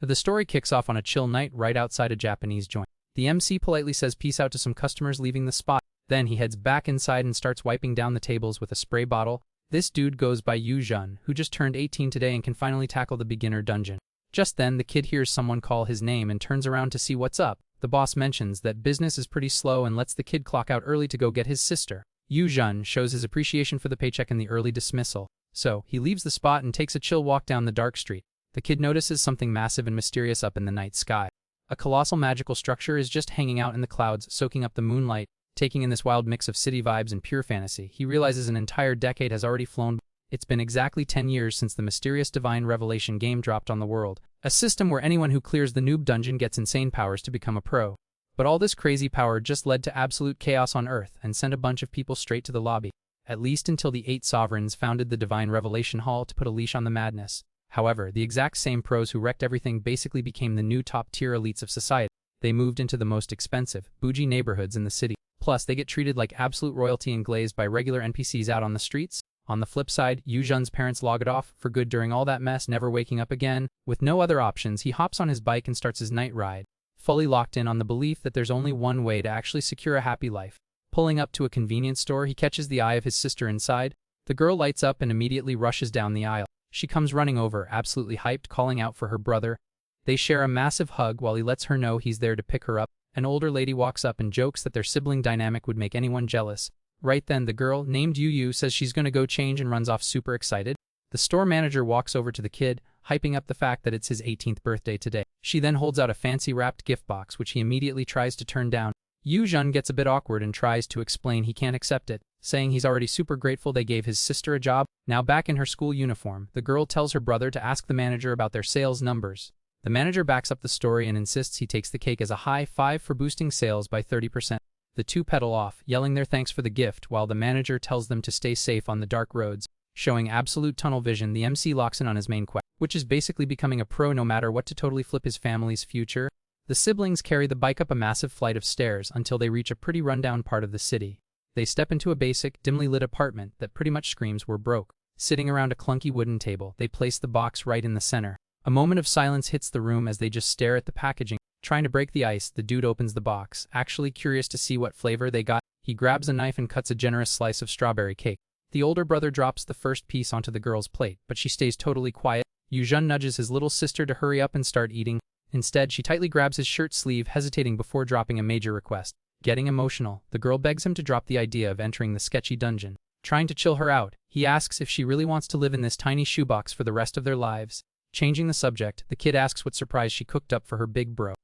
The story kicks off on a chill night right outside a Japanese joint. The MC politely says peace out to some customers leaving the spot. Then he heads back inside and starts wiping down the tables with a spray bottle. This dude goes by Yu Jun, who just turned 18 today and can finally tackle the beginner dungeon. Just then, the kid hears someone call his name and turns around to see what's up. The boss mentions that business is pretty slow and lets the kid clock out early to go get his sister. Yu Jun shows his appreciation for the paycheck and the early dismissal. So, he leaves the spot and takes a chill walk down the dark street. The kid notices something massive and mysterious up in the night sky. A colossal magical structure is just hanging out in the clouds, soaking up the moonlight. Taking in this wild mix of city vibes and pure fantasy, he realizes an entire decade has already flown by. It's been exactly 10 years since the mysterious Divine Revelation game dropped on the world, a system where anyone who clears the noob dungeon gets insane powers to become a pro. But all this crazy power just led to absolute chaos on Earth and sent a bunch of people straight to the lobby, at least until the 8 sovereigns founded the Divine Revelation Hall to put a leash on the madness. However, the exact same pros who wrecked everything basically became the new top-tier elites of society. They moved into the most expensive, bougie neighborhoods in the city. Plus, they get treated like absolute royalty and glazed by regular NPCs out on the streets. On the flip side, Yu Jun's parents log it off for good during all that mess, never waking up again. With no other options, he hops on his bike and starts his night ride, fully locked in on the belief that there's only one way to actually secure a happy life. Pulling up to a convenience store, he catches the eye of his sister inside. The girl lights up and immediately rushes down the aisle. She comes running over, absolutely hyped, calling out for her brother. They share a massive hug while he lets her know he's there to pick her up. An older lady walks up and jokes that their sibling dynamic would make anyone jealous. Right then, the girl, named Yu, says she's gonna go change and runs off super excited. The store manager walks over to the kid, hyping up the fact that it's his 18th birthday today. She then holds out a fancy wrapped gift box, which he immediately tries to turn down. Yu Jun gets a bit awkward and tries to explain he can't accept it, saying he's already super grateful they gave his sister a job. Now back in her school uniform, the girl tells her brother to ask the manager about their sales numbers. The manager backs up the story and insists he takes the cake as a high five for boosting sales by 30%. The two pedal off, yelling their thanks for the gift, while the manager tells them to stay safe on the dark roads. Showing absolute tunnel vision, the MC locks in on his main quest, which is basically becoming a pro no matter what to totally flip his family's future. The siblings carry the bike up a massive flight of stairs until they reach a pretty rundown part of the city. They step into a basic, dimly lit apartment that pretty much screams we're broke. Sitting around a clunky wooden table, they place the box right in the center. A moment of silence hits the room as they just stare at the packaging. Trying to break the ice, the dude opens the box, actually curious to see what flavor they got. He grabs a knife and cuts a generous slice of strawberry cake. The older brother drops the first piece onto the girl's plate, but she stays totally quiet. Yu Jun nudges his little sister to hurry up and start eating. Instead, she tightly grabs his shirt sleeve, hesitating before dropping a major request. Getting emotional, the girl begs him to drop the idea of entering the sketchy dungeon. Trying to chill her out, he asks if she really wants to live in this tiny shoebox for the rest of their lives. Changing the subject, the kid asks what surprise she cooked up for her big bro.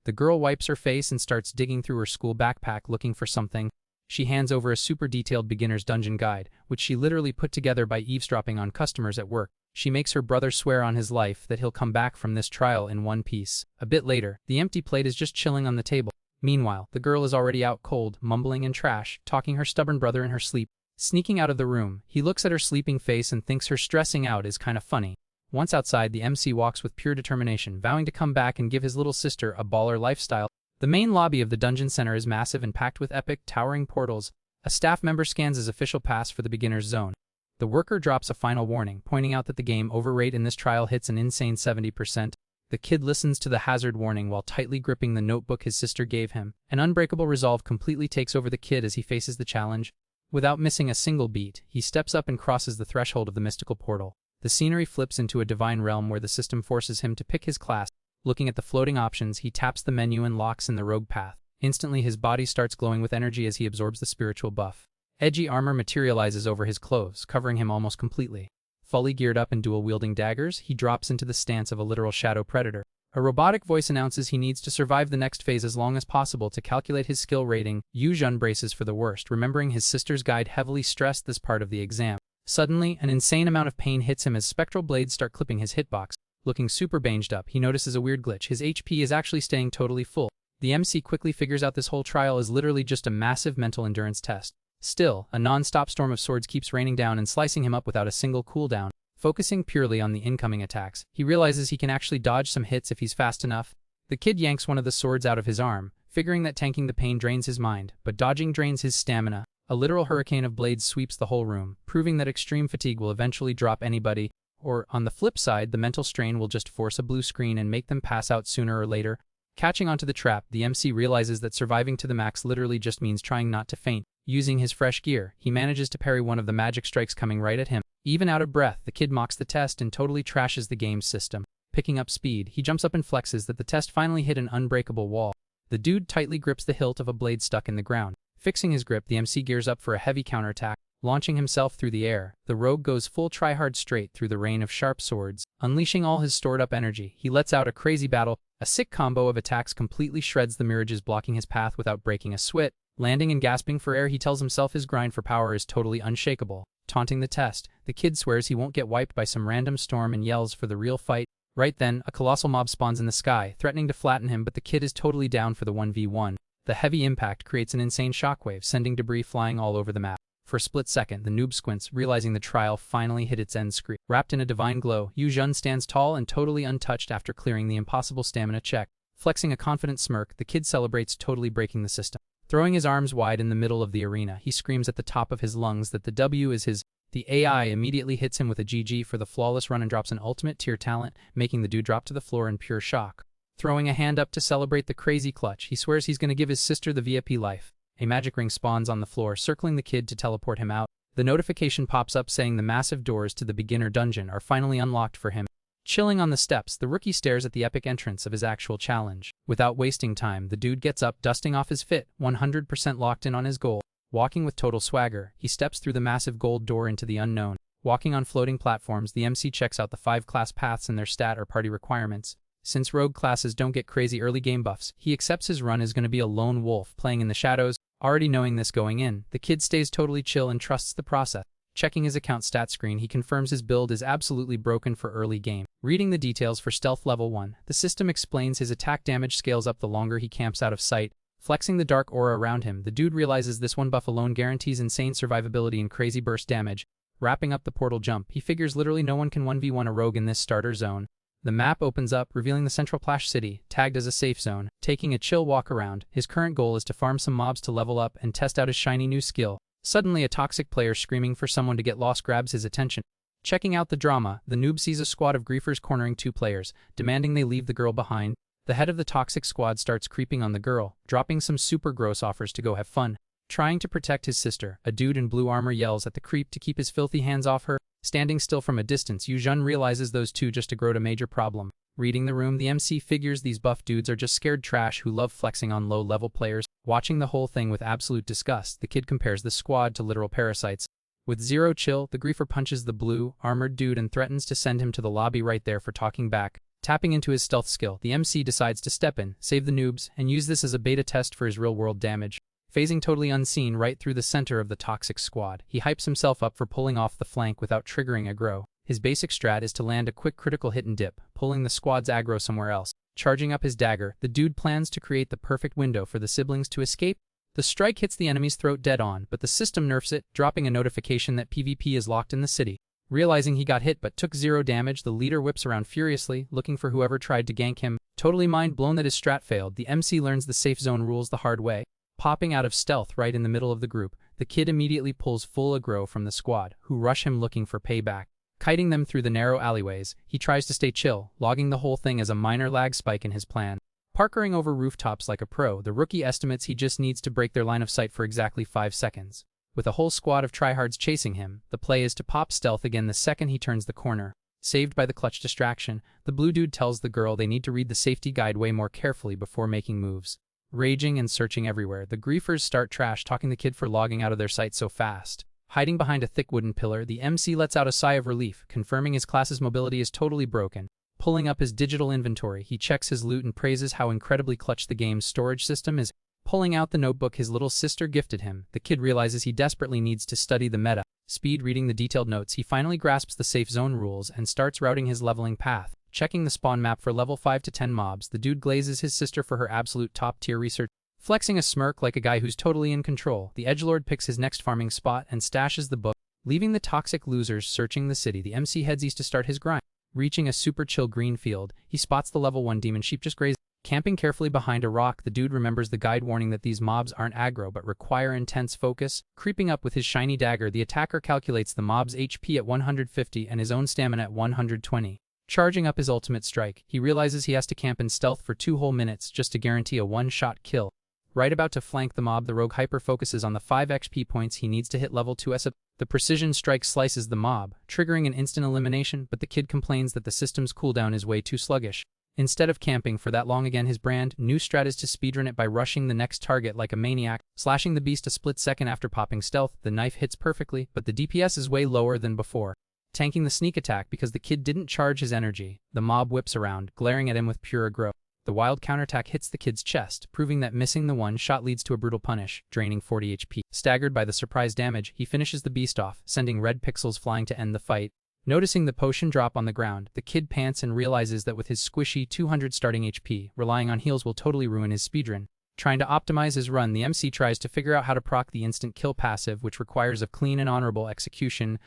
The girl wipes her face and starts digging through her school backpack looking for something. She hands over a super detailed beginner's dungeon guide, which she literally put together by eavesdropping on customers at work. She makes her brother swear on his life that he'll come back from this trial in one piece. A bit later, the empty plate is just chilling on the table. Meanwhile, the girl is already out cold, mumbling in trash, talking her stubborn brother in her sleep. Sneaking out of the room, he looks at her sleeping face and thinks her stressing out is kinda funny. Once outside, the MC walks with pure determination, vowing to come back and give his little sister a baller lifestyle. The main lobby of the dungeon center is massive and packed with epic, towering portals. A staff member scans his official pass for the beginner's zone. The worker drops a final warning, pointing out that the game overrate in this trial hits an insane 70%. The kid listens to the hazard warning while tightly gripping the notebook his sister gave him. An unbreakable resolve completely takes over the kid as he faces the challenge. Without missing a single beat, he steps up and crosses the threshold of the mystical portal. The scenery flips into a divine realm where the system forces him to pick his class. Looking at the floating options, he taps the menu and locks in the rogue path. Instantly, his body starts glowing with energy as he absorbs the spiritual buff. Edgy armor materializes over his clothes, covering him almost completely. Fully geared up in dual-wielding daggers, he drops into the stance of a literal shadow predator. A robotic voice announces he needs to survive the next phase as long as possible to calculate his skill rating. Yu Jun braces for the worst, remembering his sister's guide heavily stressed this part of the exam. Suddenly, an insane amount of pain hits him as spectral blades start clipping his hitbox. Looking super banged up, he notices a weird glitch. His HP is actually staying totally full. The MC quickly figures out this whole trial is literally just a massive mental endurance test. Still, a non-stop storm of swords keeps raining down and slicing him up without a single cooldown. Focusing purely on the incoming attacks, he realizes he can actually dodge some hits if he's fast enough. The kid yanks one of the swords out of his arm, figuring that tanking the pain drains his mind, but dodging drains his stamina. A literal hurricane of blades sweeps the whole room, proving that extreme fatigue will eventually drop anybody. Or, on the flip side, the mental strain will just force a blue screen and make them pass out sooner or later. Catching onto the trap, the MC realizes that surviving to the max literally just means trying not to faint. Using his fresh gear, he manages to parry one of the magic strikes coming right at him. Even out of breath, the kid mocks the test and totally trashes the game's system. Picking up speed, he jumps up and flexes that the test finally hit an unbreakable wall. The dude tightly grips the hilt of a blade stuck in the ground. Fixing his grip, the MC gears up for a heavy counterattack. Launching himself through the air, the rogue goes full tryhard straight through the rain of sharp swords. Unleashing all his stored-up energy, he lets out a crazy battle. A sick combo of attacks completely shreds the mirages blocking his path without breaking a sweat. Landing and gasping for air, he tells himself his grind for power is totally unshakable. Taunting the test, the kid swears he won't get wiped by some random storm and yells for the real fight. Right then, a colossal mob spawns in the sky, threatening to flatten him, but the kid is totally down for the 1v1. The heavy impact creates an insane shockwave, sending debris flying all over the map. For a split second, the noob squints, realizing the trial finally hit its end screen. Wrapped in a divine glow, Yu-jun stands tall and totally untouched after clearing the impossible stamina check. Flexing a confident smirk, the kid celebrates totally breaking the system. Throwing his arms wide in the middle of the arena, he screams at the top of his lungs that the W is his. The AI immediately hits him with a GG for the flawless run and drops an ultimate tier talent, making the dude drop to the floor in pure shock. Throwing a hand up to celebrate the crazy clutch, he swears he's going to give his sister the VIP life. A magic ring spawns on the floor, circling the kid to teleport him out. The notification pops up saying the massive doors to the beginner dungeon are finally unlocked for him. Chilling on the steps, the rookie stares at the epic entrance of his actual challenge. Without wasting time, the dude gets up, dusting off his fit, 100% locked in on his goal. Walking with total swagger, he steps through the massive gold door into the unknown. Walking on floating platforms, the MC checks out the 5 class paths and their stat or party requirements. Since rogue classes don't get crazy early game buffs, he accepts his run is going to be a lone wolf playing in the shadows. Already knowing this going in, the kid stays totally chill and trusts the process. Checking his account stat screen, he confirms his build is absolutely broken for early game. Reading the details for Stealth Level 1, the system explains his attack damage scales up the longer he camps out of sight. Flexing the dark aura around him, the dude realizes this one buff alone guarantees insane survivability and crazy burst damage. Wrapping up the portal jump, he figures literally no one can 1v1 a rogue in this starter zone. The map opens up, revealing the Central Plash City, tagged as a safe zone. Taking a chill walk around, his current goal is to farm some mobs to level up and test out his shiny new skill. Suddenly, a toxic player screaming for someone to get lost grabs his attention. Checking out the drama, the noob sees a squad of griefers cornering 2 players, demanding they leave the girl behind. The head of the toxic squad starts creeping on the girl, dropping some super gross offers to go have fun. Trying to protect his sister, a dude in blue armor yells at the creep to keep his filthy hands off her. Standing still from a distance, Yu-jun realizes those two just aggroed a major problem. Reading the room, the MC figures these buff dudes are just scared trash who love flexing on low-level players. Watching the whole thing with absolute disgust, the kid compares the squad to literal parasites. With zero chill, the griefer punches the blue, armored dude and threatens to send him to the lobby right there for talking back. Tapping into his stealth skill, the MC decides to step in, save the noobs, and use this as a beta test for his real-world damage. Phasing totally unseen right through the center of the toxic squad, he hypes himself up for pulling off the flank without triggering aggro. His basic strat is to land a quick critical hit and dip, pulling the squad's aggro somewhere else. Charging up his dagger, the dude plans to create the perfect window for the siblings to escape. The strike hits the enemy's throat dead on, but the system nerfs it, dropping a notification that PvP is locked in the city. Realizing he got hit but took 0 damage, the leader whips around furiously, looking for whoever tried to gank him. Totally mind-blown that his strat failed, the MC learns the safe zone rules the hard way. Popping out of stealth right in the middle of the group, the kid immediately pulls full aggro from the squad, who rush him looking for payback. Kiting them through the narrow alleyways, he tries to stay chill, logging the whole thing as a minor lag spike in his plan. Parkering over rooftops like a pro, the rookie estimates he just needs to break their line of sight for exactly 5 seconds. With a whole squad of tryhards chasing him, the play is to pop stealth again the second he turns the corner. Saved by the clutch distraction, the blue dude tells the girl they need to read the safety guide way more carefully before making moves. Raging and searching everywhere, the griefers start trash-talking the kid for logging out of their sight so fast. Hiding behind a thick wooden pillar, the MC lets out a sigh of relief, confirming his class's mobility is totally broken. Pulling up his digital inventory, he checks his loot and praises how incredibly clutch the game's storage system is. Pulling out the notebook his little sister gifted him, the kid realizes he desperately needs to study the meta. Speed reading the detailed notes, he finally grasps the safe zone rules and starts routing his leveling path. Checking the spawn map for level 5 to 10 mobs, the dude glazes his sister for her absolute top-tier research. Flexing a smirk like a guy who's totally in control, the edgelord picks his next farming spot and stashes the book. Leaving the toxic losers searching the city, the MC heads east to start his grind. Reaching a super chill green field, he spots the level 1 demon sheep just grazing. Camping carefully behind a rock, the dude remembers the guide warning that these mobs aren't aggro but require intense focus. Creeping up with his shiny dagger, the attacker calculates the mob's HP at 150 and his own stamina at 120. Charging up his ultimate strike, he realizes he has to camp in stealth for 2 whole minutes just to guarantee a one-shot kill. Right about to flank the mob, the rogue hyper-focuses on the 5 XP points he needs to hit level 2 S. The precision strike slices the mob, triggering an instant elimination, but the kid complains that the system's cooldown is way too sluggish. Instead of camping for that long again, his brand new strat is to speedrun it by rushing the next target like a maniac, slashing the beast a split second after popping stealth. The knife hits perfectly, but the DPS is way lower than before. Tanking the sneak attack because the kid didn't charge his energy, the mob whips around, glaring at him with pure aggro. The wild counterattack hits the kid's chest, proving that missing the one shot leads to a brutal punish, draining 40 HP. Staggered by the surprise damage, he finishes the beast off, sending red pixels flying to end the fight. Noticing the potion drop on the ground, the kid pants and realizes that with his squishy 200 starting HP, relying on heals will totally ruin his speedrun. Trying to optimize his run, the MC tries to figure out how to proc the instant kill passive, which requires a clean and honorable execution.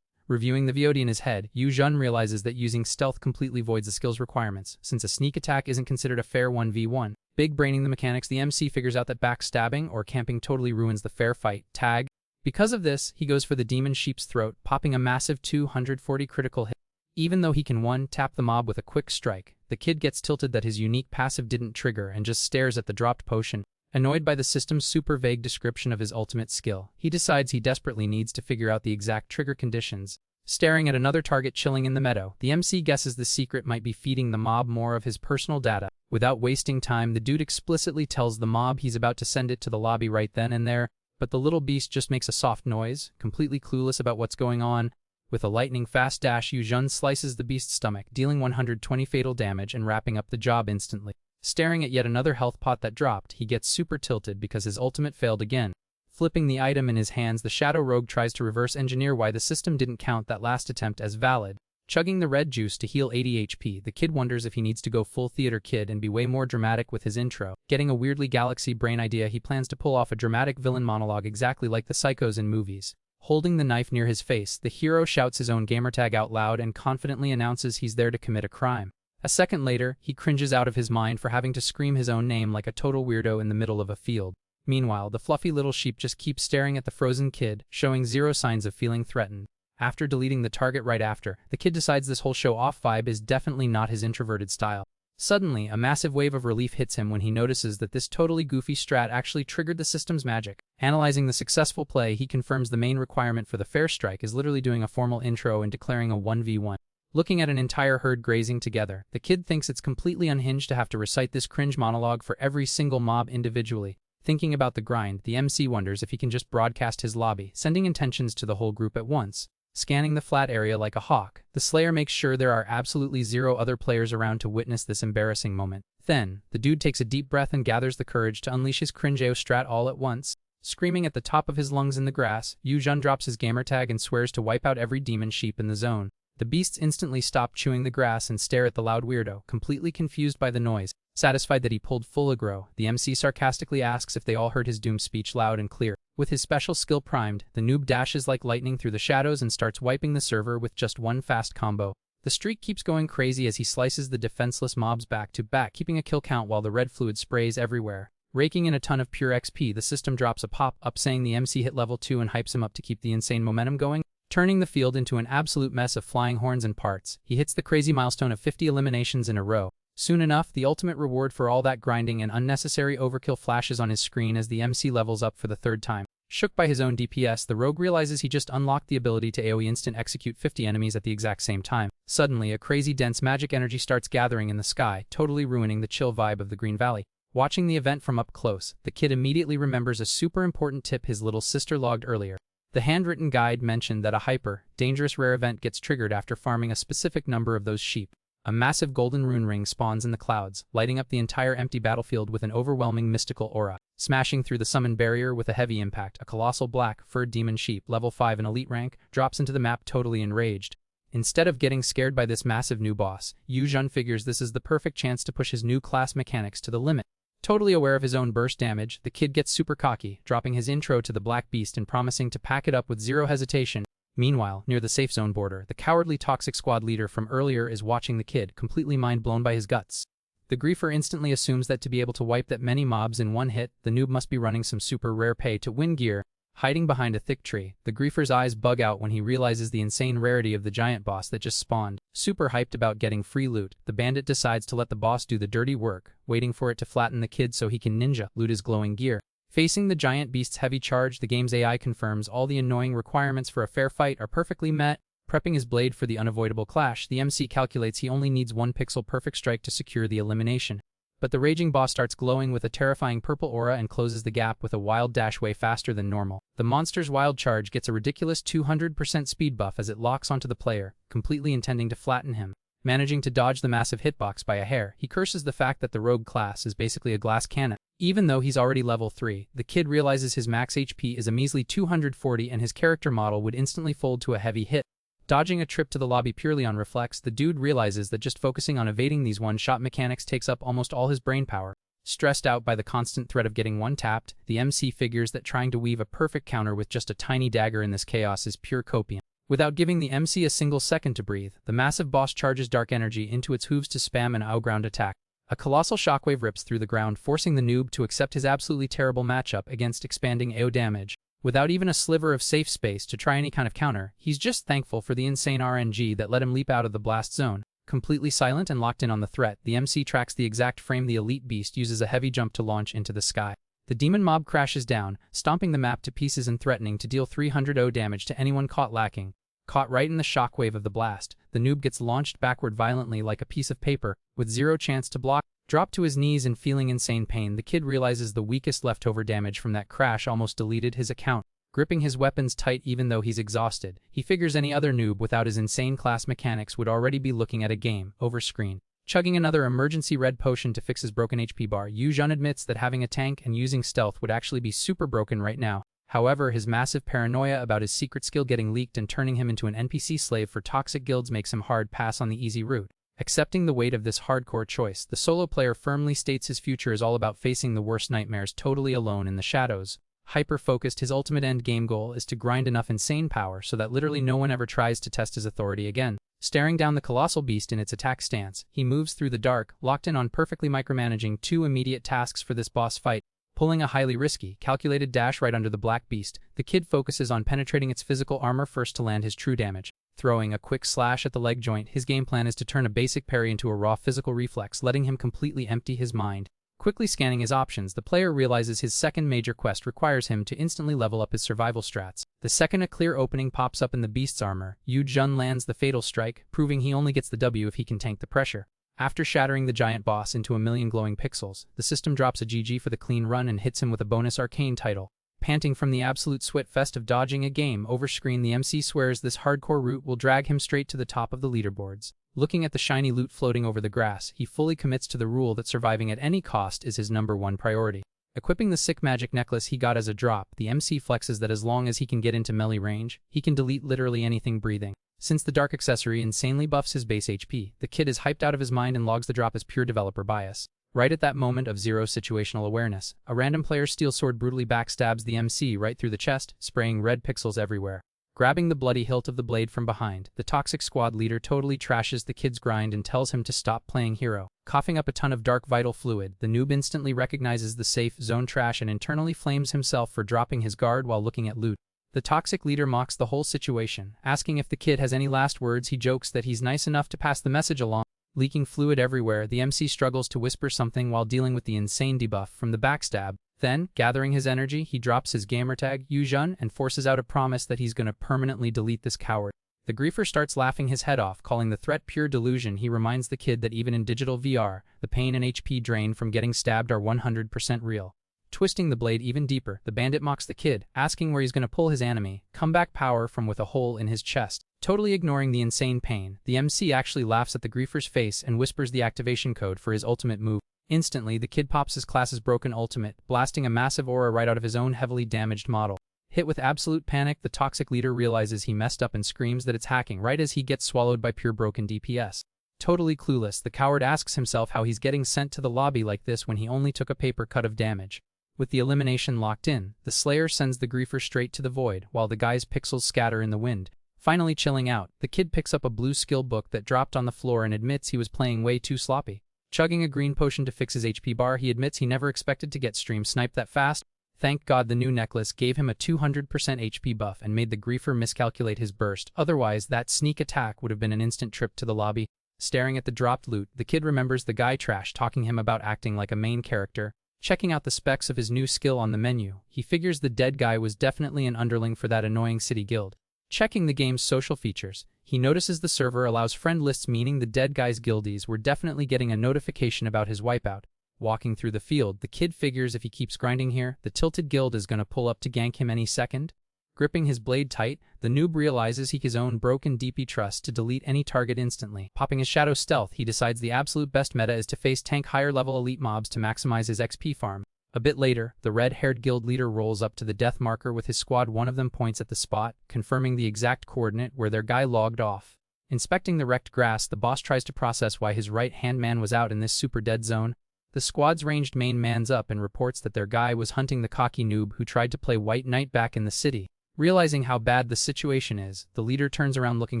Reviewing the VOD in his head, Yu-jun realizes that using stealth completely voids the skill's requirements, since a sneak attack isn't considered a fair 1v1. Big braining the mechanics, the MC figures out that backstabbing or camping totally ruins the fair fight. Tag. Because of this, he goes for the demon sheep's throat, popping a massive 240 critical hit. Even though he can one-tap the mob with a quick strike, the kid gets tilted that his unique passive didn't trigger and just stares at the dropped potion. Annoyed by the system's super vague description of his ultimate skill, he decides he desperately needs to figure out the exact trigger conditions. Staring at another target chilling in the meadow, the MC guesses the secret might be feeding the mob more of his personal data. Without wasting time, the dude explicitly tells the mob he's about to send it to the lobby right then and there, but the little beast just makes a soft noise, completely clueless about what's going on. With a lightning-fast dash, Yu-jun slices the beast's stomach, dealing 120 fatal damage and wrapping up the job instantly. Staring at yet another health pot that dropped, he gets super tilted because his ultimate failed again. Flipping the item in his hands, the Shadow Rogue tries to reverse engineer why the system didn't count that last attempt as valid. Chugging the red juice to heal 80 HP, the kid wonders if he needs to go full theater kid and be way more dramatic with his intro. Getting a weirdly galaxy brain idea, he plans to pull off a dramatic villain monologue exactly like the psychos in movies. Holding the knife near his face, the hero shouts his own gamertag out loud and confidently announces he's there to commit a crime. A second later, he cringes out of his mind for having to scream his own name like a total weirdo in the middle of a field. Meanwhile, the fluffy little sheep just keeps staring at the frozen kid, showing zero signs of feeling threatened. After deleting the target right after, the kid decides this whole show-off vibe is definitely not his introverted style. Suddenly, a massive wave of relief hits him when he notices that this totally goofy strat actually triggered the system's magic. Analyzing the successful play, he confirms the main requirement for the fair strike is literally doing a formal intro and declaring a 1v1. Looking at an entire herd grazing together, the kid thinks it's completely unhinged to have to recite this cringe monologue for every single mob individually. Thinking about the grind, the MC wonders if he can just broadcast his lobby, sending intentions to the whole group at once. Scanning the flat area like a hawk, the Slayer makes sure there are absolutely zero other players around to witness this embarrassing moment. Then, the dude takes a deep breath and gathers the courage to unleash his cringe-AO strat all at once. Screaming at the top of his lungs in the grass, Yu-jun drops his gamertag and swears to wipe out every demon sheep in the zone. The beasts instantly stop chewing the grass and stare at the loud weirdo, completely confused by the noise. Satisfied that he pulled full aggro, the MC sarcastically asks if they all heard his doom speech loud and clear. With his special skill primed, the noob dashes like lightning through the shadows and starts wiping the server with just one fast combo. The streak keeps going crazy as he slices the defenseless mobs back to back, keeping a kill count while the red fluid sprays everywhere. Raking in a ton of pure XP, the system drops a pop-up saying the MC hit level 2 and hypes him up to keep the insane momentum going. Turning the field into an absolute mess of flying horns and parts, he hits the crazy milestone of 50 eliminations in a row. Soon enough, the ultimate reward for all that grinding and unnecessary overkill flashes on his screen as the MC levels up for the third time. Shook by his own DPS, the rogue realizes he just unlocked the ability to AoE instant execute 50 enemies at the exact same time. Suddenly, a crazy dense magic energy starts gathering in the sky, totally ruining the chill vibe of the Green Valley. Watching the event from up close, the kid immediately remembers a super important tip his little sister logged earlier. The handwritten guide mentioned that a hyper, dangerous rare event gets triggered after farming a specific number of those sheep. A massive golden rune ring spawns in the clouds, lighting up the entire empty battlefield with an overwhelming mystical aura. Smashing through the summon barrier with a heavy impact, a colossal black, furred demon sheep, level 5 in elite rank, drops into the map totally enraged. Instead of getting scared by this massive new boss, Yu-jun figures this is the perfect chance to push his new class mechanics to the limit. Totally aware of his own burst damage, the kid gets super cocky, dropping his intro to the black beast and promising to pack it up with zero hesitation. Meanwhile, near the safe zone border, the cowardly toxic squad leader from earlier is watching the kid, completely mind blown by his guts. The griefer instantly assumes that to be able to wipe that many mobs in one hit, the noob must be running some super rare pay to win gear. Hiding behind a thick tree, the griefer's eyes bug out when he realizes the insane rarity of the giant boss that just spawned. Super hyped about getting free loot, the bandit decides to let the boss do the dirty work, waiting for it to flatten the kid so he can ninja loot his glowing gear. Facing the giant beast's heavy charge, the game's AI confirms all the annoying requirements for a fair fight are perfectly met. Prepping his blade for the unavoidable clash, the MC calculates he only needs one pixel-perfect strike to secure the elimination. But the raging boss starts glowing with a terrifying purple aura and closes the gap with a wild dash way faster than normal. The monster's wild charge gets a ridiculous 200% speed buff as it locks onto the player, completely intending to flatten him. Managing to dodge the massive hitbox by a hair, he curses the fact that the rogue class is basically a glass cannon. Even though he's already level 3, the kid realizes his max HP is a measly 240 and his character model would instantly fold to a heavy hit. Dodging a trip to the lobby purely on reflex, the dude realizes that just focusing on evading these one-shot mechanics takes up almost all his brain power. Stressed out by the constant threat of getting one-tapped, the MC figures that trying to weave a perfect counter with just a tiny dagger in this chaos is pure copium. Without giving the MC a single second to breathe, the massive boss charges dark energy into its hooves to spam an outground attack. A colossal shockwave rips through the ground, forcing the noob to accept his absolutely terrible matchup against expanding AO damage. Without even a sliver of safe space to try any kind of counter, he's just thankful for the insane RNG that let him leap out of the blast zone. Completely silent and locked in on the threat, the MC tracks the exact frame the elite beast uses a heavy jump to launch into the sky. The demon mob crashes down, stomping the map to pieces and threatening to deal 300 damage to anyone caught lacking. Caught right in the shockwave of the blast, the noob gets launched backward violently like a piece of paper, with zero chance to block. Dropped to his knees and feeling insane pain, the kid realizes the weakest leftover damage from that crash almost deleted his account. Gripping his weapons tight even though he's exhausted, he figures any other noob without his insane class mechanics would already be looking at a game over screen. Chugging another emergency red potion to fix his broken HP bar, Yujun admits that having a tank and using stealth would actually be super broken right now. However, his massive paranoia about his secret skill getting leaked and turning him into an NPC slave for toxic guilds makes him hard pass on the easy route. Accepting the weight of this hardcore choice, the solo player firmly states his future is all about facing the worst nightmares totally alone in the shadows. Hyper-focused, his ultimate end game goal is to grind enough insane power so that literally no one ever tries to test his authority again. Staring down the colossal beast in its attack stance, he moves through the dark, locked in on perfectly micromanaging 2 immediate tasks for this boss fight. Pulling a highly risky, calculated dash right under the black beast, the kid focuses on penetrating its physical armor first to land his true damage. Throwing a quick slash at the leg joint, his game plan is to turn a basic parry into a raw physical reflex, letting him completely empty his mind. Quickly scanning his options, the player realizes his second major quest requires him to instantly level up his survival strats. The second a clear opening pops up in the beast's armor, Yujun lands the fatal strike, proving he only gets the W if he can tank the pressure. After shattering the giant boss into a million glowing pixels, the system drops a GG for the clean run and hits him with a bonus arcane title. Panting from the absolute sweat fest of dodging a game over screen, the MC swears this hardcore route will drag him straight to the top of the leaderboards. Looking at the shiny loot floating over the grass, he fully commits to the rule that surviving at any cost is his #1 priority. Equipping the sick magic necklace he got as a drop, the MC flexes that as long as he can get into melee range, he can delete literally anything breathing. Since the dark accessory insanely buffs his base HP, the kid is hyped out of his mind and logs the drop as pure developer bias. Right at that moment of zero situational awareness, a random player's steel sword brutally backstabs the MC right through the chest, spraying red pixels everywhere. Grabbing the bloody hilt of the blade from behind, the toxic squad leader totally trashes the kid's grind and tells him to stop playing hero. Coughing up a ton of dark vital fluid, the noob instantly recognizes the safe zone trash and internally flames himself for dropping his guard while looking at loot. The toxic leader mocks the whole situation, asking if the kid has any last words. He jokes that he's nice enough to pass the message along. Leaking fluid everywhere, the MC struggles to whisper something while dealing with the insane debuff from the backstab. Then, gathering his energy, he drops his gamertag, Yujun, and forces out a promise that he's gonna permanently delete this coward. The griefer starts laughing his head off, calling the threat pure delusion. He reminds the kid that even in digital VR, the pain and HP drain from getting stabbed are 100% real. Twisting the blade even deeper, the bandit mocks the kid, asking where he's gonna pull his enemy comeback power from with a hole in his chest. Totally ignoring the insane pain, the MC actually laughs at the griefer's face and whispers the activation code for his ultimate move. Instantly, the kid pops his class's broken ultimate, blasting a massive aura right out of his own heavily damaged model. Hit with absolute panic, the toxic leader realizes he messed up and screams that it's hacking right as he gets swallowed by pure broken DPS. Totally clueless, the coward asks himself how he's getting sent to the lobby like this when he only took a paper cut of damage. With the elimination locked in, the Slayer sends the griefer straight to the void, while the guy's pixels scatter in the wind. Finally chilling out, the kid picks up a blue skill book that dropped on the floor and admits he was playing way too sloppy. Chugging a green potion to fix his HP bar, he admits he never expected to get stream sniped that fast. Thank God the new necklace gave him a 200% HP buff and made the griefer miscalculate his burst, otherwise that sneak attack would have been an instant trip to the lobby. Staring at the dropped loot, the kid remembers the guy trash talking him about acting like a main character. Checking out the specs of his new skill on the menu, he figures the dead guy was definitely an underling for that annoying city guild. Checking the game's social features, he notices the server allows friend lists, meaning the dead guy's guildies were definitely getting a notification about his wipeout. Walking through the field, the kid figures if he keeps grinding here, the tilted guild is gonna pull up to gank him any second. Gripping his blade tight, the noob realizes he his own broken DP trust to delete any target instantly. Popping his shadow stealth, he decides the absolute best meta is to face tank higher level elite mobs to maximize his XP farm. A bit later, the red-haired guild leader rolls up to the death marker with his squad. One of them points at the spot, confirming the exact coordinate where their guy logged off. Inspecting the wrecked grass, the boss tries to process why his right-hand man was out in this super dead zone. The squad's ranged main mans up and reports that their guy was hunting the cocky noob who tried to play White Knight back in the city. Realizing how bad the situation is, the leader turns around looking